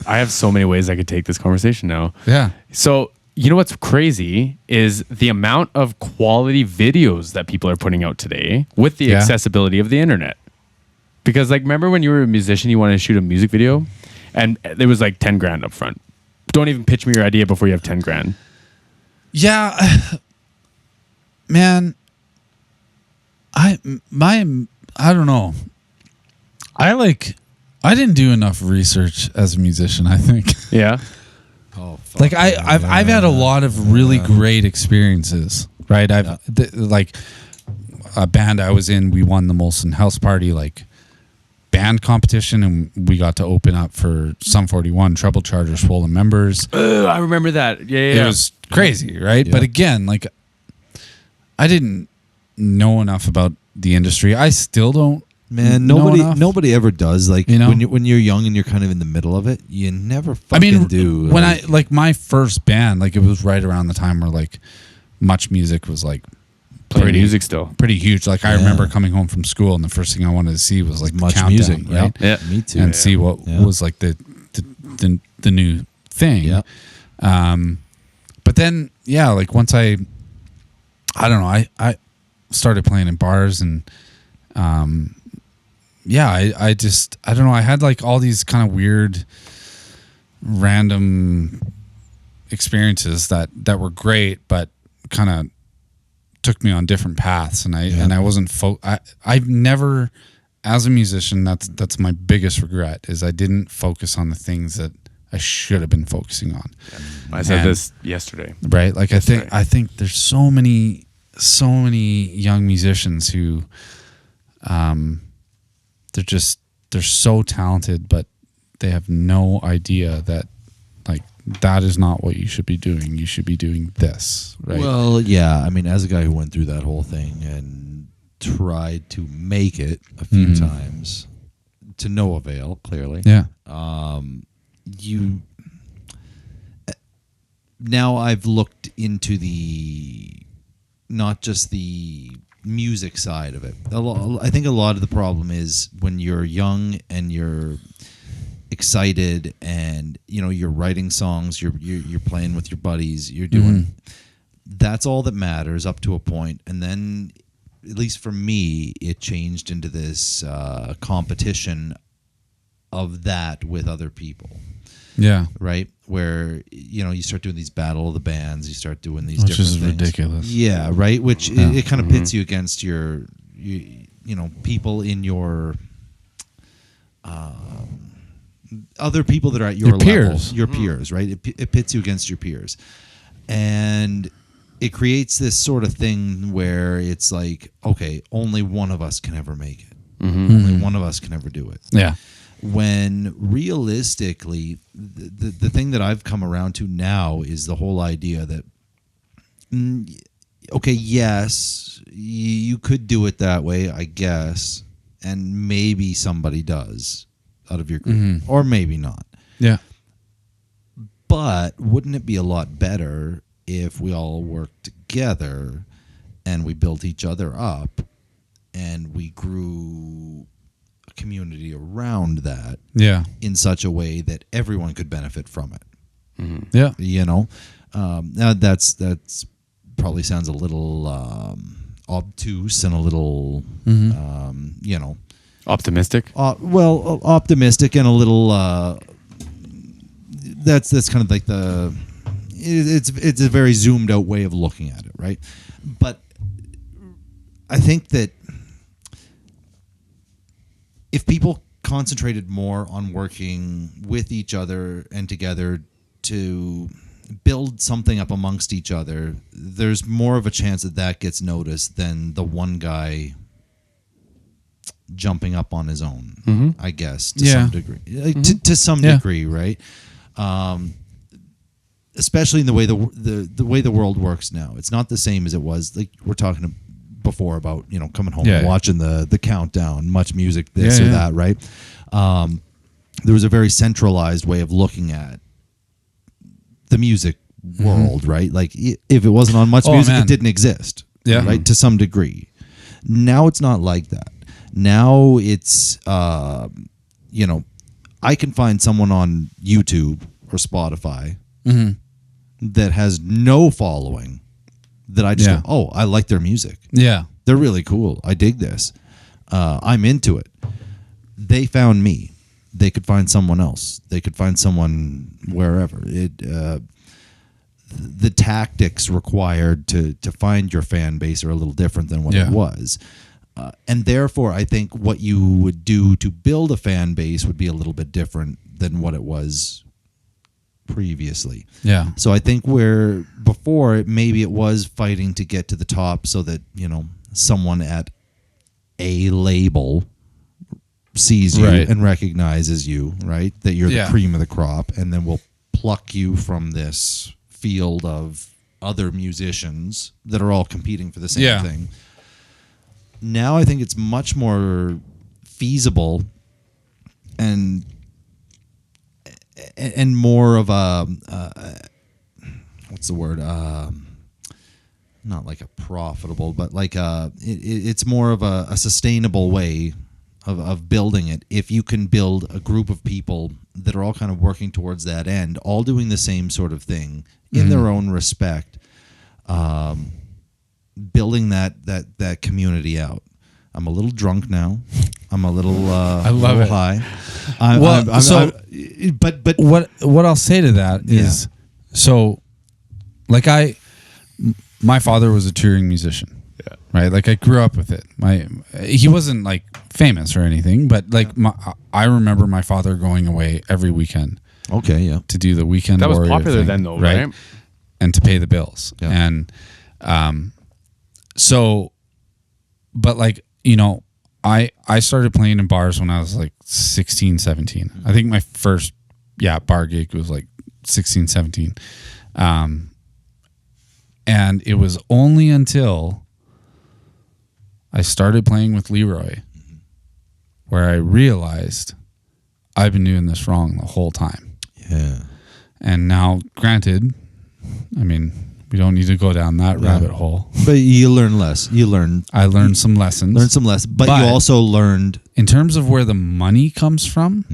I have so many ways I could take this conversation now. Yeah. So you know what's crazy is the amount of quality videos that people are putting out today with the accessibility of the internet. Because like, remember when you were a musician, you wanted to shoot a music video and there was like 10 grand up front. Don't even pitch me your idea before you have 10 grand. Yeah, man, I don't know. I didn't do enough research as a musician, I think. Yeah. Like I've had a lot of really great experiences, right? Like a band I was in, we won the Molson House Party, like, band competition, and we got to open up for Sum 41, Treble Charger, Swollen Members. I remember that. Yeah. It was crazy, right? Yeah. But again, like, I didn't know enough about the industry. I still don't. Man, nobody ever does. Like, you know? when you're young and you're kind of in the middle of it, you never fucking do. When my first band, like, it was right around the time where like Much Music was like playing music still pretty huge. Like, I remember coming home from school and the first thing I wanted to see was like Much countdown, music, right? Yeah, me too. And see what was like the new thing. Yeah. But then like once I don't know, I started playing in bars and I don't know, I had like all these kind of weird random experiences that were great, but kind of took me on different paths, and I wasn't I've never, as a musician, that's my biggest regret, is I didn't focus on the things that I should have been focusing on. I said this yesterday, right? Like, I think there's so many young musicians who they're so talented, but they have no idea that, like, that is not what you should be doing. You should be doing this, right? Well, yeah. I mean, as a guy who went through that whole thing and tried to make it a few times, to no avail, clearly. Yeah. Now I've looked into not just the music side of it. I think a lot of the problem is when you're young and you're excited and you're writing songs, you're playing with your buddies, you're doing that's all that matters up to a point, and then, at least for me, it changed into this competition of that with other people. Yeah. Right? Where you start doing these battle of the bands, you start doing these which different is things. ridiculous. Yeah, right? Which it kind of pits you against your people in your other people that are at your level, peers. Your peers, right? It pits you against your peers. And it creates this sort of thing where it's like, okay, only one of us can ever make it. Only one of us can ever do it. Yeah. When realistically, the thing that I've come around to now is the whole idea that, okay, yes, you could do it that way, I guess, and maybe somebody does out of your group, or maybe not. Yeah. But wouldn't it be a lot better if we all worked together and we built each other up and we grew a community around that in such a way that everyone could benefit from it? Yeah. Now that's probably sounds a little obtuse and a little, optimistic. Optimistic and a little. That's kind of like it's a very zoomed out way of looking at it, right? But I think that if people concentrated more on working with each other and together to build something up amongst each other, there's more of a chance that gets noticed than the one guy jumping up on his own, I guess, to some degree. To some degree, right? Especially in the way the way the world works now. It's not the same as it was. Like we're talking before about, coming home and watching the countdown, much music, this or that, right? There was a very centralized way of looking at the music world, right? Like if it wasn't on Much Music, it didn't exist, right? To some degree. Now it's not like that. Now it's, I can find someone on YouTube or Spotify that has no following that I just go, oh, I like their music. Yeah. They're really cool. I dig this. I'm into it. They found me. They could find someone else. They could find someone wherever. The tactics required to find your fan base are a little different than what it was. And therefore, I think what you would do to build a fan base would be a little bit different than what it was previously. Yeah. So I think where before maybe it was fighting to get to the top so that, someone at a label sees you and recognizes you, right? That you're the cream of the crop, and then will pluck you from this field of other musicians that are all competing for the same thing. Now I think it's much more feasible and more of a what's the word? Not like a profitable, but like it's more of a sustainable way of building it. If you can build a group of people that are all kind of working towards that end, all doing the same sort of thing in their own respect, building that community out. I'm a little drunk now. I'm a little I love it. high. But what I'll say to that is, so like my father was a touring musician, right? Like I grew up with it. He wasn't like famous or anything, but like I remember my father going away every weekend. Okay, yeah. To do the weekend. That was warrior popular thing, then, though, right? And to pay the bills, and so, but like I started playing in bars when I was like 16, 17. I think my first bar gig was like 16, 17. And it was only until I started playing with Leroy where I realized I've been doing this wrong the whole time. Yeah. And now, granted, I mean, we don't need to go down that rabbit hole. But you learn less. I learned some lessons. But you also learned... In terms of where the money comes from,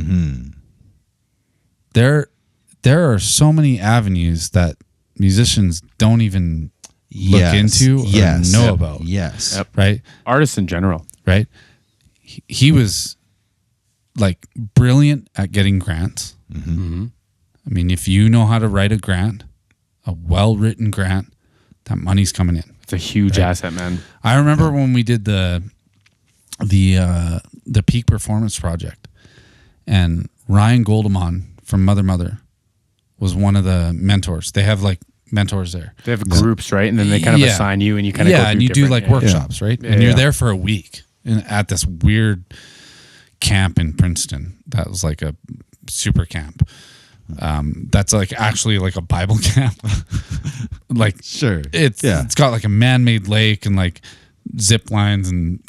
there are so many avenues that musicians don't even look into or know about. Yes. Yep. Right? Artists in general. Right? He was like brilliant at getting grants. I mean, if you know how to write a grant, a well-written grant, that money's coming in. It's a huge asset, man. I remember when we did the Peak Performance Project, and Ryan Goldemont from Mother was one of the mentors. They have like mentors there. They have groups, right? And then they kind of assign you, and you kind of go through and you do like workshops, right? And you're there for a week at this weird camp in Princeton. That was like a super camp. That's like actually like a Bible camp. Like sure, it's got like a man-made lake and like zip lines and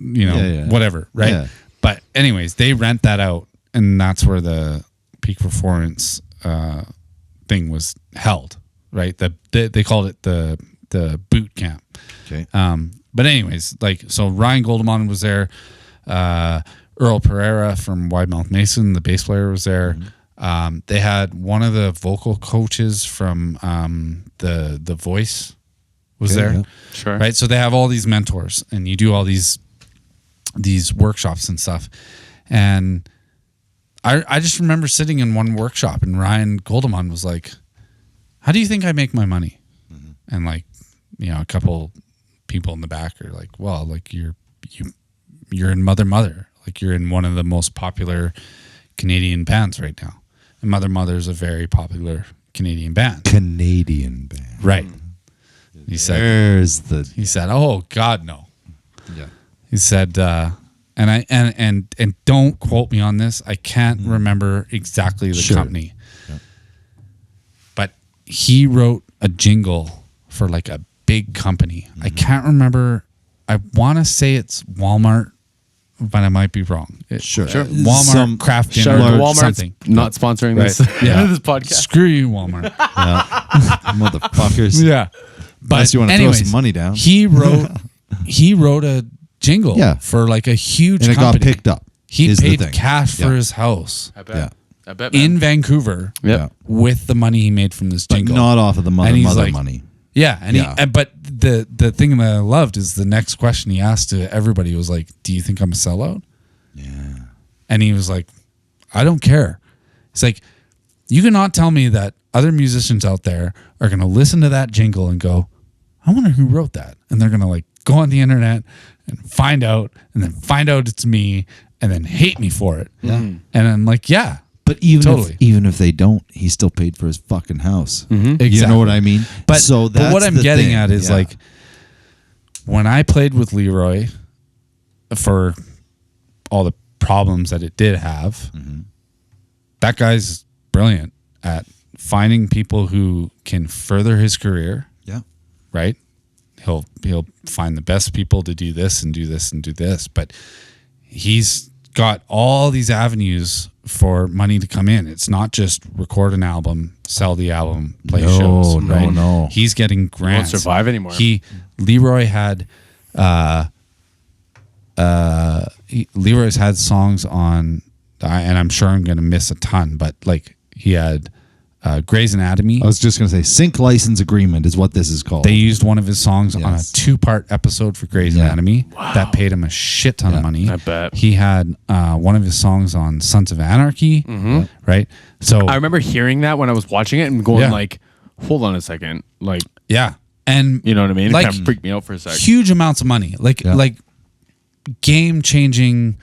whatever, right? Yeah. But anyways, they rent that out, and that's where the Peak Performance thing was held, right? They called it the boot camp. Okay. But anyways, like so Ryan Goldemont was there. Earl Pereira from Wide Mouth Mason, the bass player, was there. They had one of the vocal coaches from the Voice was there. Yeah. Sure. Right. So they have all these mentors, and you do all these workshops and stuff. And I just remember sitting in one workshop, and Ryan Goldeman was like, "How do you think I make my money?" Mm-hmm. And like, a couple people in the back are like, "Well, like you're in Mother Mother, like you're in one of the most popular Canadian bands right now." And Mother Mother is a very popular Canadian band. Right. He said, "Oh God, no." Yeah. He said, and don't quote me on this. I can't remember exactly the company, but he wrote a jingle for like a big company. I can't remember. I want to say it's Walmart, but I might be wrong. Walmart, Kraft Dinner, Walmart's something. not sponsoring this. Yeah. This podcast. Screw you, Walmart. Motherfuckers. Yeah. But Unless you want to throw some money down. He wrote a jingle for like a huge and it company. got picked up. He paid cash for his house I bet. I bet. in Vancouver Yep. with the money he made from this But jingle. not off of the mother money. Yeah, but the thing that I loved is the next question he asked to everybody was like, "Do you think I'm a sellout?" Yeah. And he was like, "I don't care." It's like, you cannot tell me that other musicians out there are going to listen to that jingle and go, "I wonder who wrote that," and they're going to like go on the internet and find out, and then find out it's me, and then hate me for it. Yeah. And I'm like, yeah. But even if they don't, he still paid for his fucking house. Exactly. You know what I mean? But that's what I'm the getting thing. at is like, when I played with Leroy, for all the problems that it did have, that guy's brilliant at finding people who can further his career. Yeah. Right? He'll find the best people to do this and do this and do this, but he's got all these avenues for money to come in. It's not just record an album, sell the album, play shows. Right? No. He's getting grants. Won't survive anymore. Leroy's had songs on, and I'm sure I'm going to miss a ton, but like he had Grey's Anatomy. I was just going to say, sync license agreement is what this is called. They used one of his songs on a 2-part episode for Grey's Anatomy. Wow. That paid him a shit ton of money. I bet. He had one of his songs on Sons of Anarchy, right? So I remember hearing that when I was watching it and going like, hold on a second. Like, yeah. And you know what I mean? Like, it kind of freaked me out for a second. Huge amounts of money. Like game-changing,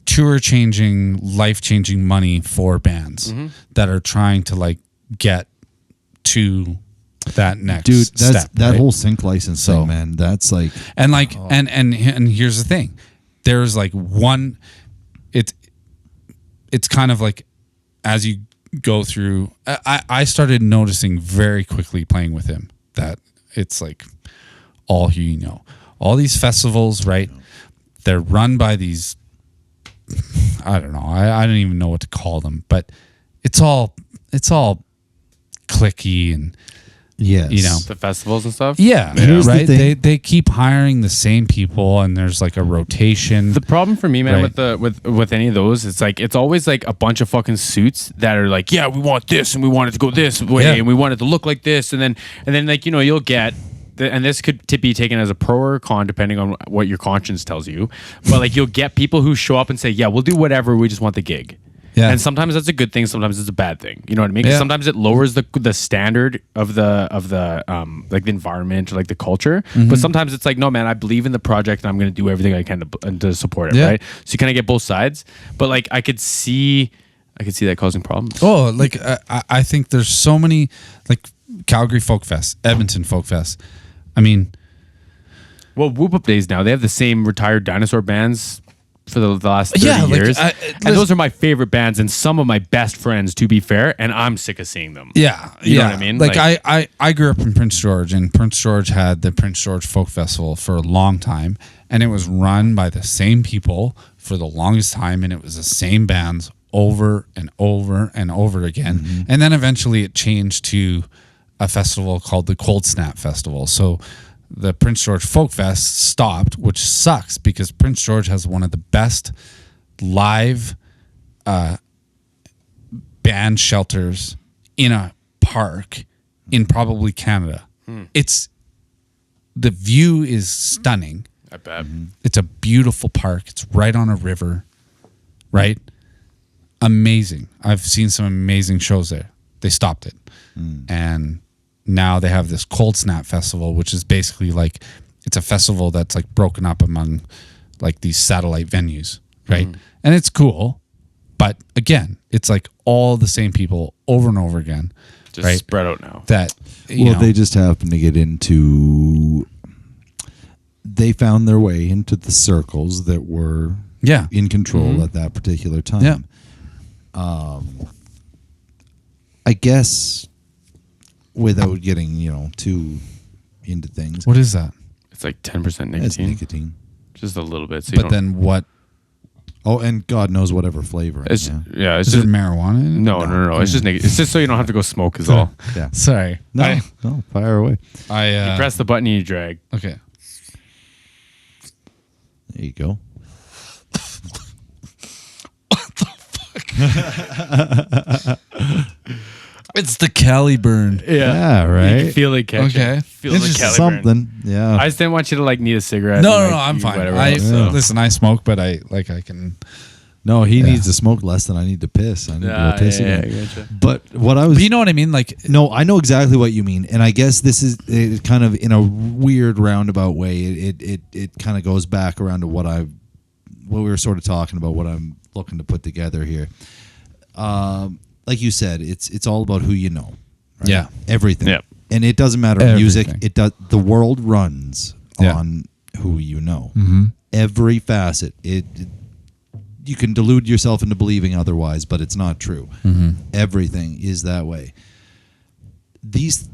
tour-changing, life-changing money for bands that are trying to like get to that next step. That right? whole sync license thing, man. That's like, and like, and here's the thing. There's like one, it's kind of like, as you go through, I started noticing very quickly playing with him that it's like all these festivals, right? They're run by these, I don't know. I don't even know what to call them, but it's all clicky and the festivals and stuff. Right. They keep hiring the same people, and there's like a rotation. The problem for me, man, with any of those, it's like it's always like a bunch of fucking suits that are like, yeah, we want this and we want it to go this way and we want it to look like this, and then like you'll get. And this could be taken as a pro or a con depending on what your conscience tells you. But like you'll get people who show up and say, yeah, we'll do whatever. We just want the gig. Yeah. And sometimes that's a good thing. Sometimes it's a bad thing. You know what I mean? Because sometimes it lowers the standard of the like the environment or like the culture. But sometimes it's like, no, man, I believe in the project and I'm going to do everything I can to support it. Right. So you kind of get both sides. But like I could see that causing problems. Oh, like I think there's so many, like Calgary Folk Fest, Edmonton Folk Fest. I mean, well, Whoop Up Days now, they have the same retired dinosaur bands for the last 30 years. And those are my favorite bands and some of my best friends, to be fair, and I'm sick of seeing them. Yeah. You know what I mean? Like I grew up in Prince George, and Prince George had the Prince George Folk Festival for a long time, and it was run by the same people for the longest time, and it was the same bands over and over and over again. And then eventually it changed to a festival called the Cold Snap Festival. So the Prince George Folk Fest stopped, which sucks because Prince George has one of the best live band shelters in a park in probably Canada. It's the view is stunning. I bet. It's a beautiful park. It's right on a river, right? Amazing. I've seen some amazing shows there. They stopped it. And now they have this Cold Snap Festival, which is basically like, it's a festival that's like broken up among like these satellite venues, right? And it's cool. But again, it's like all the same people over and over again. Just right? spread out now. That, they just happen to get into... They found their way into the circles that were in control at that particular time. Yeah. I guess without getting, too into things. What is that? It's like 10% nicotine. It's nicotine. Just a little bit. So But then what? Oh, and God knows whatever flavor. It's, it's Is just it marijuana in it? no. It's just it's just so you don't have to go smoke is all. Yeah. Sorry. No, fire away. I You press the button and you drag. okay. There you go. It's the Cali burn. Yeah, You right. can feel it catch. Okay. Feel the Interesting. Cali burn. Something. Yeah. I just didn't want you to like need a cigarette. No, and, no, like, I'm you fine. whatever I else, so. listen. I smoke, but I can. No, he needs to smoke less than I need to piss. I need to go piss yeah, again. gotcha. But what I was... But you know what I mean? Like, No, I know exactly what you mean, and I guess this is it kind of in a weird roundabout way. It kind of goes back around to what we were sort of talking about, what I'm looking to put together here. Like you said, it's all about who you know. Right? Yeah. Everything. Yep. And it doesn't matter music. It does. The world runs on who you know. Every facet. You can delude yourself into believing otherwise, but it's not true. Everything is that way. These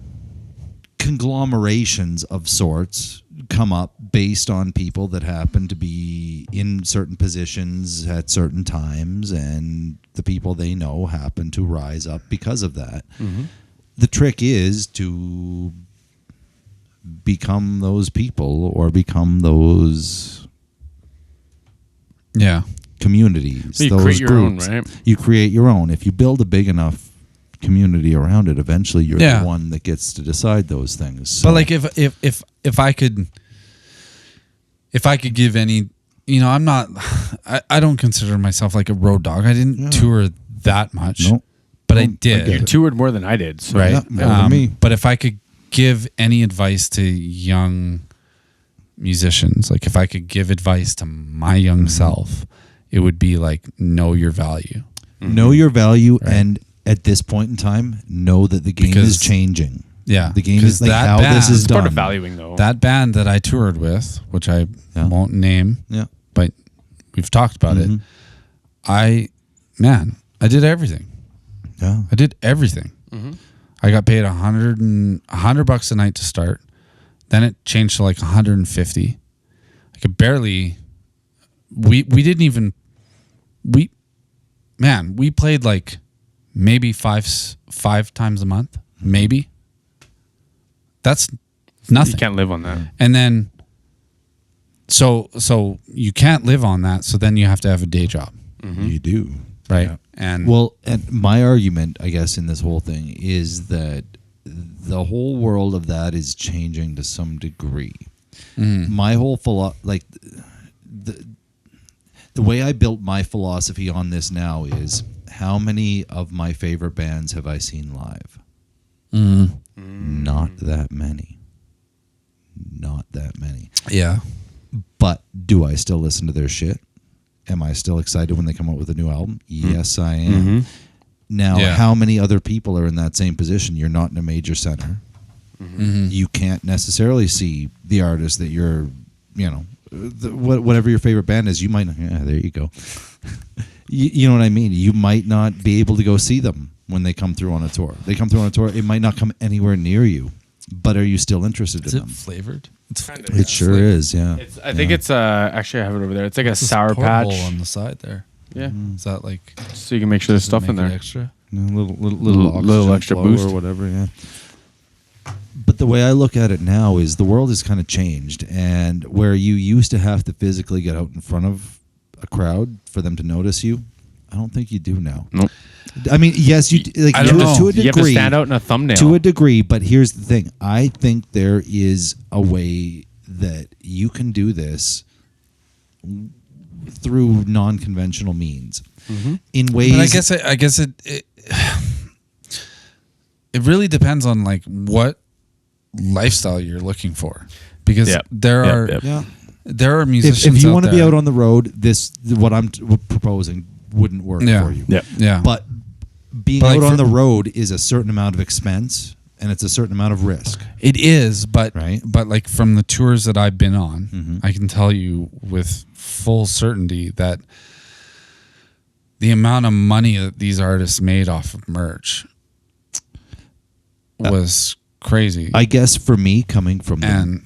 conglomerations of sorts come up based on people that happen to be in certain positions at certain times, and the people they know happen to rise up because of that. The trick is to become those people or become those communities. So you those create your own, groups. right? You create your own. If you build a big enough community around it, eventually you're the one that gets to decide those things. So, but like if I could give any, I'm not. I don't consider myself like a road dog. I didn't tour that much. Nope. But I did. You toured more than I did. So. Right. Yeah, more than me. But if I could give any advice to young musicians, like if I could give advice to my young self, it would be like, know your value. Know your value, and at this point in time, know that the game is changing. Yeah. The game is like how this is It's part done. of valuing, though. That band that I toured with, which I won't name, but we've talked about it. I did everything. Yeah. I did everything. I got paid $100 a night to start. Then it changed to like 150. I could barely. We played like maybe five times a month, maybe. That's nothing. You can't live on that. And then, so you can't live on that. So then you have to have a day job, You do. right? Yeah. And And my argument, I guess, in this whole thing is that the whole world of that is changing to some degree. My whole the way I built my philosophy on this now is, how many of my favorite bands have I seen live? Not that many. Not that many. yeah, But do I still listen to their shit? Am I still excited when they come out with a new album? Yes, I am. Now, how many other people are in that same position? You're not in a major center. You can't necessarily see the artist that you're, whatever your favorite band is. You might not. Yeah, there you go. you know what I mean? You might not be able to go see them when they come through on a tour. They come through on a tour. It might not come anywhere near you, but are you still interested in them? flavored? It sure is, yeah. I think it's actually I have it over there. It's like a Sour Patch on the side there. Yeah. Is that like So you can make sure there's stuff in there. extra? A little Little extra flow boost or whatever, yeah. But the way I look at it now is the world has kind of changed, and where you used to have to physically get out in front of a crowd for them to notice you, I don't think you do now. Nope. I mean, yes, you like I don't know. to a degree. You have to stand out in a thumbnail. To a degree, but here's the thing. I think there is a way that you can do this through non-conventional means. In ways. But I guess it really depends on like what lifestyle you're looking for, because there are musicians. If you want to be out on the road, what I'm proposing wouldn't work for you. Yeah. But being out on the road is a certain amount of expense, and it's a certain amount of risk. It is, but Right. but like from the tours that I've been on, I can tell you with full certainty that the amount of money that these artists made off of merch was crazy. I guess for me, coming from the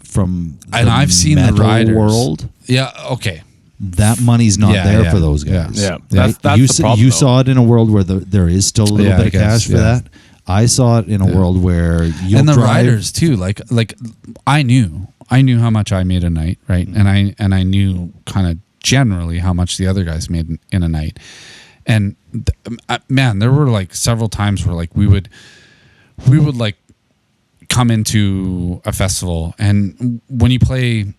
I've seen the metal riders. world, Yeah. Okay. that money's not there for those guys. Yeah. Right? That's the problem, you though. saw it in a world where there is still a little bit of cash for that. I saw it in a world where and the riders too. Like I knew how much I made a night, right? And I knew kind of generally how much the other guys made in a night. And man, there were like several times where like we would like come into a festival, and when you play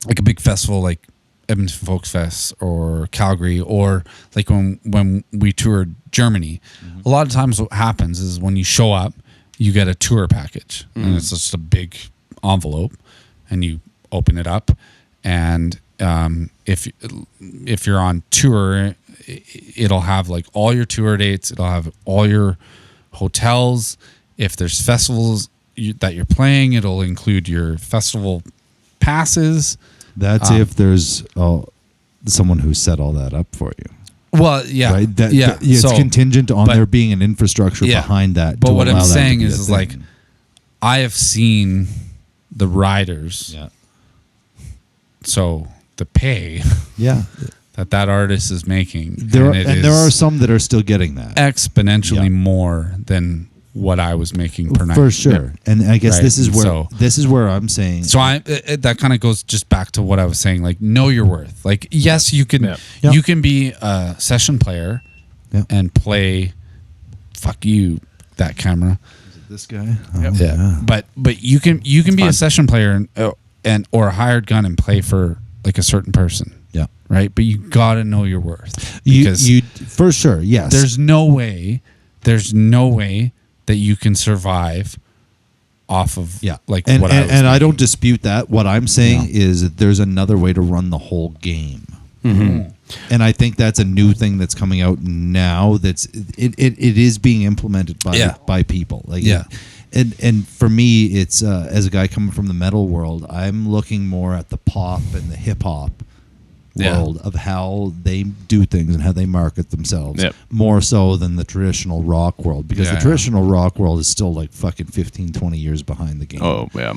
like a big festival like Edmonton Folks Fest or Calgary, or like when we toured Germany, a lot of times what happens is when you show up, you get a tour package, and it's just a big envelope, and you open it up, and if you're on tour, it'll have like all your tour dates, it'll have all your hotels. If there's festivals that you're playing, it'll include your festival passes. That's if there's someone who set all that up for you. Well, yeah, right? It's contingent on there being an infrastructure behind that. But what I'm saying is like, I have seen the riders. Yeah. So the pay. Yeah. that artist is making. There are some that are still getting that exponentially more than what I was making per night. For sure. Yeah. And I guess this is where I'm saying. So that kind of goes just back to what I was saying, like, know your worth. Like, yes, you can be a session player and play, fuck you, that camera. Is it this guy? Oh, yeah. But you can be a session player or a hired gun and play for like a certain person. Yeah. Right. But you got to know your worth. Because you for sure. Yes. There's no way that you can survive off of what I was and I don't dispute that. What I'm saying is that there's another way to run the whole game. Mm-hmm. And I think that's a new thing that's coming out now. It is being implemented by people. Like and for me, it's as a guy coming from the metal world, I'm looking more at the pop and the hip hop world of how they do things and how they market themselves more so than the traditional rock world, because the traditional rock world is still like fucking 15 20 years behind the game. Oh yeah,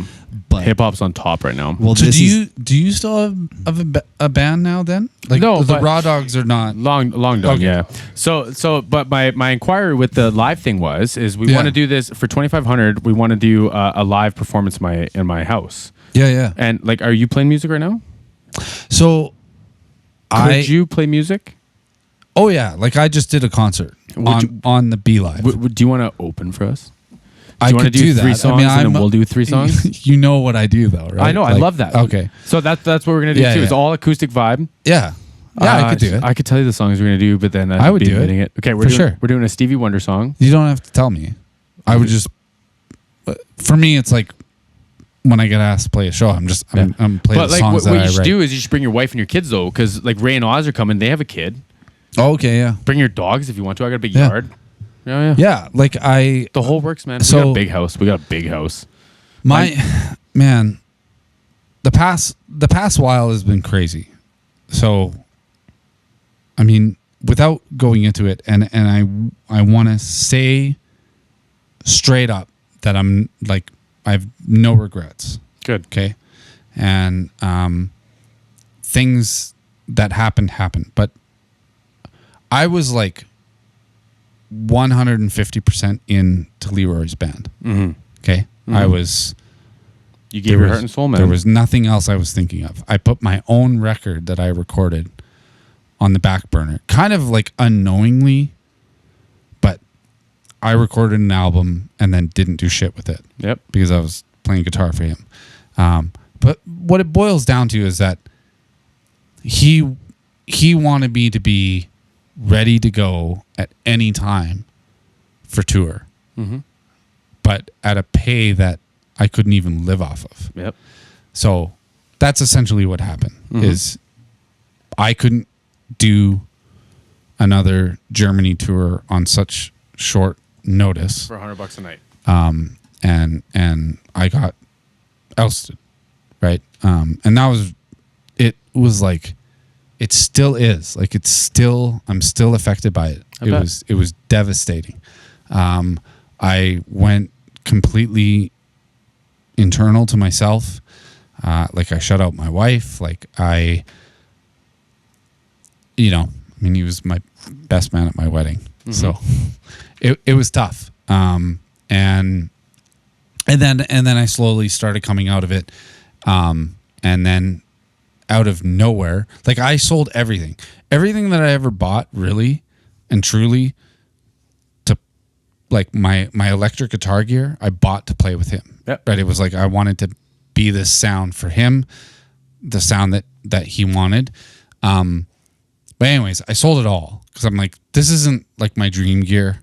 but hip hop's on top right now. Well, so do you still have a band now then? Like, no, the Raw Dogs are not long done. Okay. Yeah. So but my inquiry with the live thing is we want to do this for 2,500. We want to do a live performance in my house. Yeah. And like, are you playing music right now? So could you play music? Oh yeah, like I just did a concert on the B Live. Do you want to open for us? I could do that. 3 songs, and then we'll do 3 songs. You know what I do though, right? I know. I love that. Okay, so that's what we're gonna do too. It's all acoustic vibe. Yeah, I could do it. I could tell you the songs we're gonna do, but then I would do it. Okay, we're doing a Stevie Wonder song. You don't have to tell me. I would just. For me, it's like, when I get asked to play a show, I'm playing the songs that I write. What you should do is you should bring your wife and your kids though, because like Ray and Oz are coming. They have a kid. Oh, okay, yeah. Bring your dogs if you want to. I got a big yard. Yeah. Like the whole works, man. So, we got a big house. We got a big house. Man, the past while has been crazy. So, I mean, without going into it, and I want to say straight up that I'm like, I have no regrets. Good. Okay. And things that happened. But I was like 150% into Leroy's band. Mm-hmm. Okay. Mm-hmm. I was. You gave your heart and soul, man. There was nothing else I was thinking of. I put my own record that I recorded on the back burner, kind of like unknowingly, but I recorded an album and then didn't do shit with it. Yep. Because I was playing guitar for him. But what it boils down to is that he wanted me to be ready to go at any time for tour, but at a pay that I couldn't even live off of. Yep. So that's essentially what happened. Is I couldn't do another Germany tour on such short notice For $100 a night. And I got ousted, right? And that was, it was like, it still is like, I'm still affected by it. It was devastating. I went completely internal to myself. Like I shut out my wife. Like he was my best man at my wedding. So it was tough. And then I slowly started coming out of it. And then out of nowhere, like I sold everything that I ever bought, really and truly, to like my electric guitar gear, I bought to play with him. Yep. Right. It was like, I wanted to be this sound for him, the sound that he wanted. But anyways, I sold it all because I'm like, this isn't like my dream gear.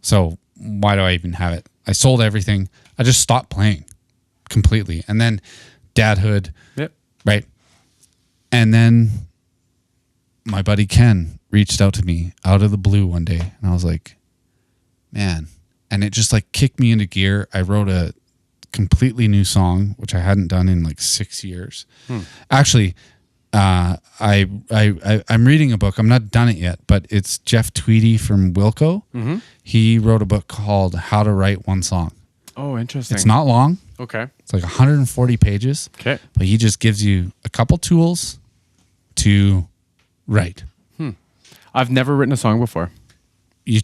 So why do I even have it? I sold everything. I just stopped playing completely. And then dadhood. Yep. Right. And then my buddy Ken reached out to me out of the blue one day. And I was like, man. And it just like kicked me into gear. I wrote a completely new song, which I hadn't done in like 6 years. Actually, I'm reading a book. I'm not done it yet, but it's Jeff Tweedy from Wilco. He wrote a book called How to Write One Song. Oh, interesting. It's not long. Okay. It's like 140 pages. Okay. But he just gives you a couple tools to write. I've never written a song before. You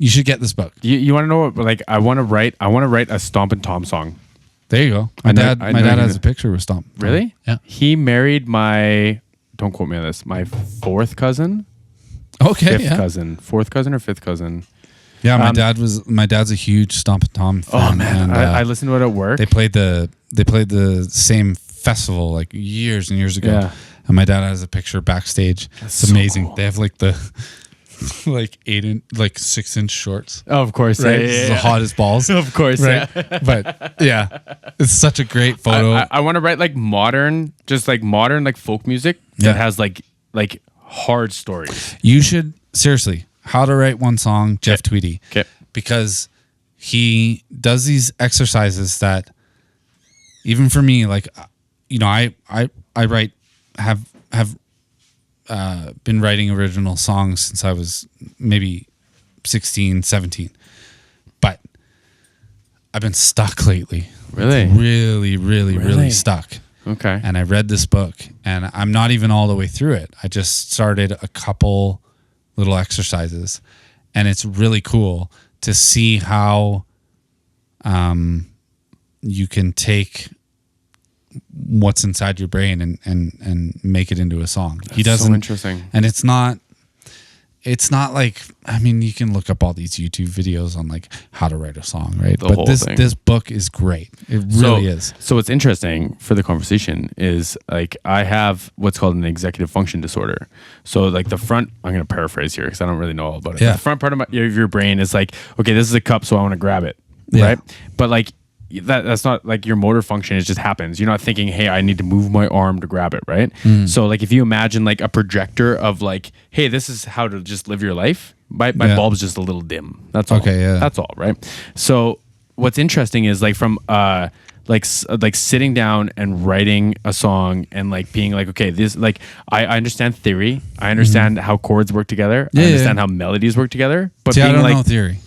should get this book. You want to know what? Like, I want to write a Stompin' Tom song. There you go. My dad has a picture with Stomp. Really? Yeah. He married don't quote me on this, my fourth cousin. Okay. Fifth cousin. Fourth cousin or fifth cousin. Yeah, my dad's a huge Stomp Tom fan. Oh man, and, I listened to it at work. They played the same festival like years and years ago. Yeah. And my dad has a picture backstage. That's it's amazing. so cool. They have like the like 6-inch shorts. Oh, of course, Right? yeah, It's the hottest balls. Of course, Right. yeah. But yeah, it's such a great photo. I want to write like modern like folk music that has like hard stories. You should seriously, How to Write One Song, Jeff Tweedy. Okay. Because he does these exercises that even for me, like, I have been writing original songs since I was maybe 16, 17. But I've been stuck lately. Really? Really stuck. Okay. And I read this book, and I'm not even all the way through it. I just started a couple little exercises, and it's really cool to see how you can take what's inside your brain and make it into a song. He doesn't. So interesting. And it's not like, I mean, you can look up all these YouTube videos on like how to write a song, right? But this book is great. It really is. So what's interesting for the conversation is like I have what's called an executive function disorder. So like the front, I'm going to paraphrase here because I don't really know all about it. Yeah. The front part of your brain is like, okay, this is a cup, so I want to grab it, Yeah. right? But like that's not like your motor function. It just happens. You're not thinking, hey, I need to move my arm to grab it, right? So like if you imagine like a projector of like, hey, this is how to just live your life. My bulb's just a little dim. That's all. Okay, yeah. That's all, right? So what's interesting is like from like sitting down and writing a song and like being like, okay, this like I understand theory. I understand how chords work together. I understand how melodies work together. But See, being I don't like, know theory.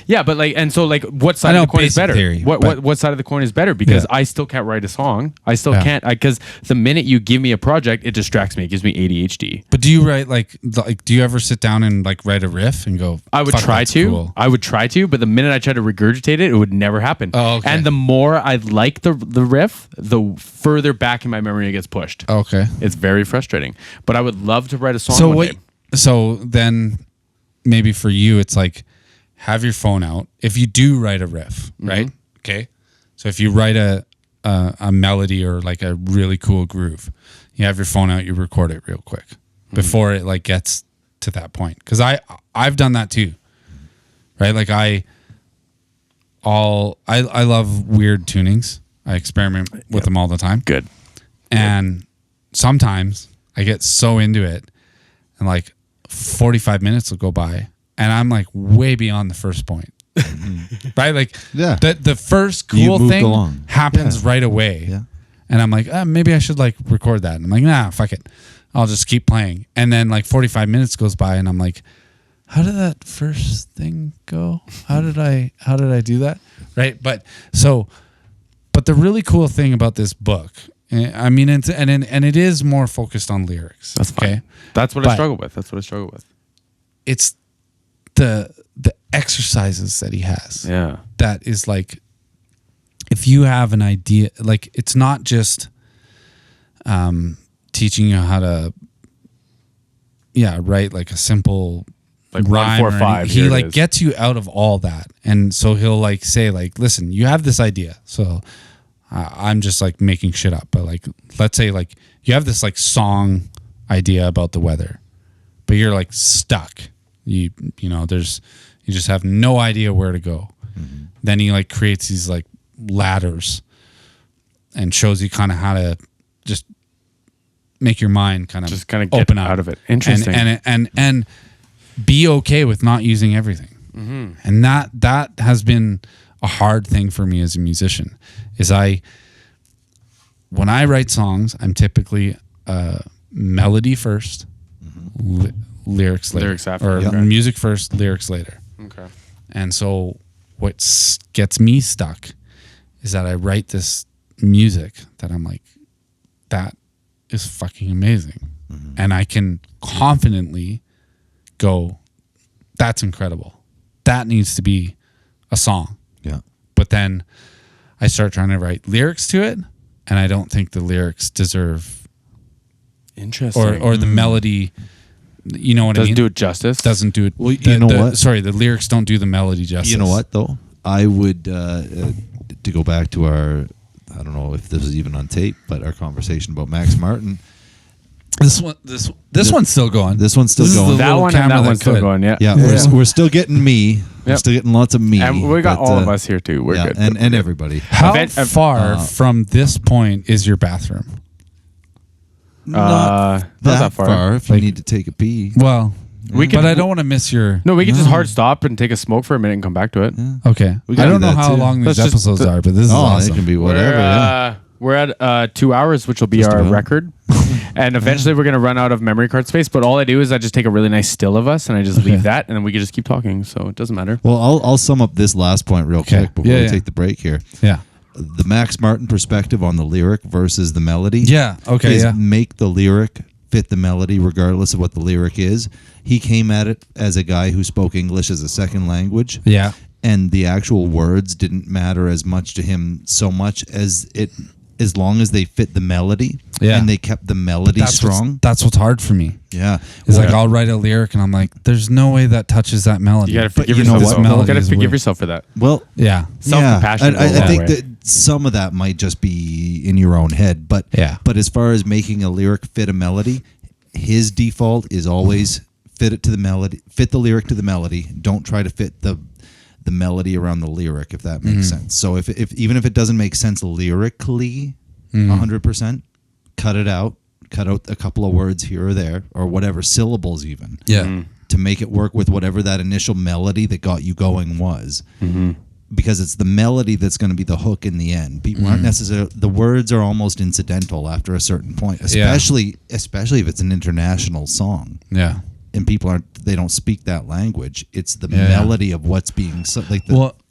Yeah, but like, and so like, what side of the coin is better? Theory, what side of the coin is better? Because I still can't write a song. I still can't, because the minute you give me a project, it distracts me. It gives me ADHD. But do you write like do you ever sit down and like write a riff and go? I would try to. Cool. I would try to, but the minute I try to regurgitate it, it would never happen. Oh, okay. And the more I like the riff, the further back in my memory it gets pushed. Okay. It's very frustrating. But I would love to write a song. So then maybe for you, it's like, have your phone out. If you do write a riff, right? Okay. So if you write a melody or like a really cool groove, you have your phone out, you record it real quick before it like gets to that point. Cause I've done that too, right? Like I love weird tunings. I experiment with them all the time. Good. And sometimes I get so into it and like 45 minutes will go by and I'm like way beyond the first point. Right? Like the first cool thing happens right away. Yeah. And I'm like, maybe I should like record that. And I'm like, nah, fuck it. I'll just keep playing. And then like 45 minutes goes by and I'm like, how did that first thing go? How did I do that? Right? But the really cool thing about this book, I mean, and it is more focused on lyrics. That's fine. Okay? That's what I struggle with. It's the exercises that he has. Yeah. That is like, if you have an idea, like it's not just teaching you how to write like a simple like rhyme 1, 4, 5. He like gets you out of all that. And so he'll like say like, listen, you have this idea. So I'm just like making shit up, but like, let's say like you have this like song idea about the weather, but you're like stuck. You just have no idea where to go. Mm-hmm. Then he like creates these like ladders and shows you kind of how to just make your mind kind of just kind of open out of it. Interesting. And be okay with not using everything. Mm-hmm. And that has been a hard thing for me as a musician. Is when I write songs, I'm typically melody first, lyrics later. Lyrics after. Or music first, lyrics later. Okay. And so what gets me stuck is that I write this music that I'm like, that is fucking amazing. Mm-hmm. And I can confidently go, that's incredible. That needs to be a song. Yeah. But then I start trying to write lyrics to it, and I don't think the lyrics deserve interesting or the melody. You know what I mean? Doesn't do it justice. Doesn't do it. Well, you know what? Sorry, the lyrics don't do the melody justice. You know what though? I would to go back to our, I don't know if this is even on tape, but our conversation about Max Martin. This one's still going. This one's still going. That one and that one's still going. Yeah. We're still getting me. Yep. We're still getting lots of me. And we got all of us here too. We're good. And everybody. How far from this point is your bathroom? Not that far. If you need to take a pee. Well, but I don't want to miss your. No, we can just hard stop and take a smoke for a minute and come back to it. Yeah. Okay. I don't know how long these episodes are, but this is awesome. It can be whatever. We're at 2 hours, which will be our record. And eventually we're going to run out of memory card space. But all I do is I just take a really nice still of us and I just leave that. And then we can just keep talking. So it doesn't matter. Well, I'll sum up this last point real quick before we take the break here. Yeah. The Max Martin perspective on the lyric versus the melody. Yeah. Okay. Is make the lyric fit the melody regardless of what the lyric is. He came at it as a guy who spoke English as a second language. Yeah. And the actual words didn't matter as much to him so much as long as they fit the melody and they kept the melody strong. That's what's hard for me. Yeah. It's like I'll write a lyric and I'm like, there's no way that touches that melody. You got to forgive yourself. You got to forgive yourself for that. Well, self-compassion. I think that some of that might just be in your own head, but as far as making a lyric fit a melody, his default is always fit it to the melody, fit the lyric to the melody. Don't try to fit the melody around the lyric, if that makes sense. So if even if it doesn't make sense lyrically 100%, cut it out. Cut out a couple of words here or there, or whatever, syllables even. Yeah. To make it work with whatever that initial melody that got you going was. Mm-hmm. Because it's the melody that's going to be the hook in the end. People aren't necessarily, the words are almost incidental after a certain point, especially if it's an international song. Yeah. and they don't speak that language. It's the melody of what's being sung, like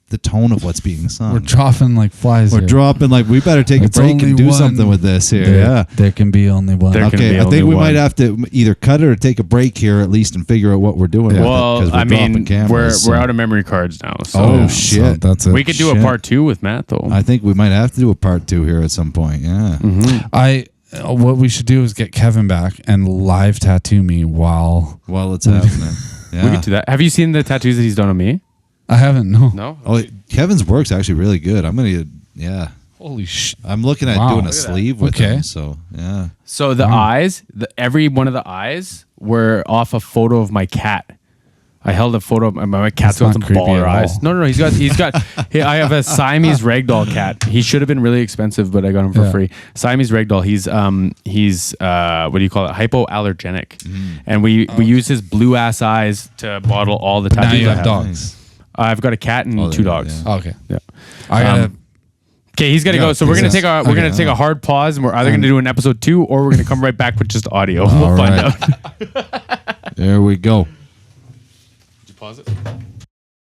the tone of what's being sung. We're dropping like flies. We're dropping like we better take a break and do something with this here. There can be only one. Okay, I think we might have to either cut it or take a break here at least and figure out what we're doing. Well, with it, I mean, cameras, we're out of memory cards now. So. Oh shit, so that's it. We could do a part 2 with Matt though. I think we might have to do a part 2 here at some point. Yeah. Mm-hmm. What we should do is get Kevin back and live tattoo me while it's happening. Yeah. We could do that. Have you seen the tattoos that he's done on me? I haven't. No. No. Oh, Kevin's work's actually really good. I'm gonna. Yeah. Holy shit. I'm looking at doing a sleeve with him. So yeah. So the eyes, every one of the eyes were off a photo of my cat. I held a photo of my cat's got some baller eyes. No. He's got. I have a Siamese ragdoll cat. He should have been really expensive, but I got him for free. Siamese ragdoll. He's what do you call it? Hypoallergenic, and we use his blue ass eyes to model all the tattoos. Now you I have dogs. I've got a cat and 2 dogs. Yeah. Okay. Yeah. I gotta. Okay, he's gonna go. So we're gonna take a hard pause, and we're either gonna do an episode 2 or we're gonna come right back with just audio. We'll find out. There we go. Did you pause it?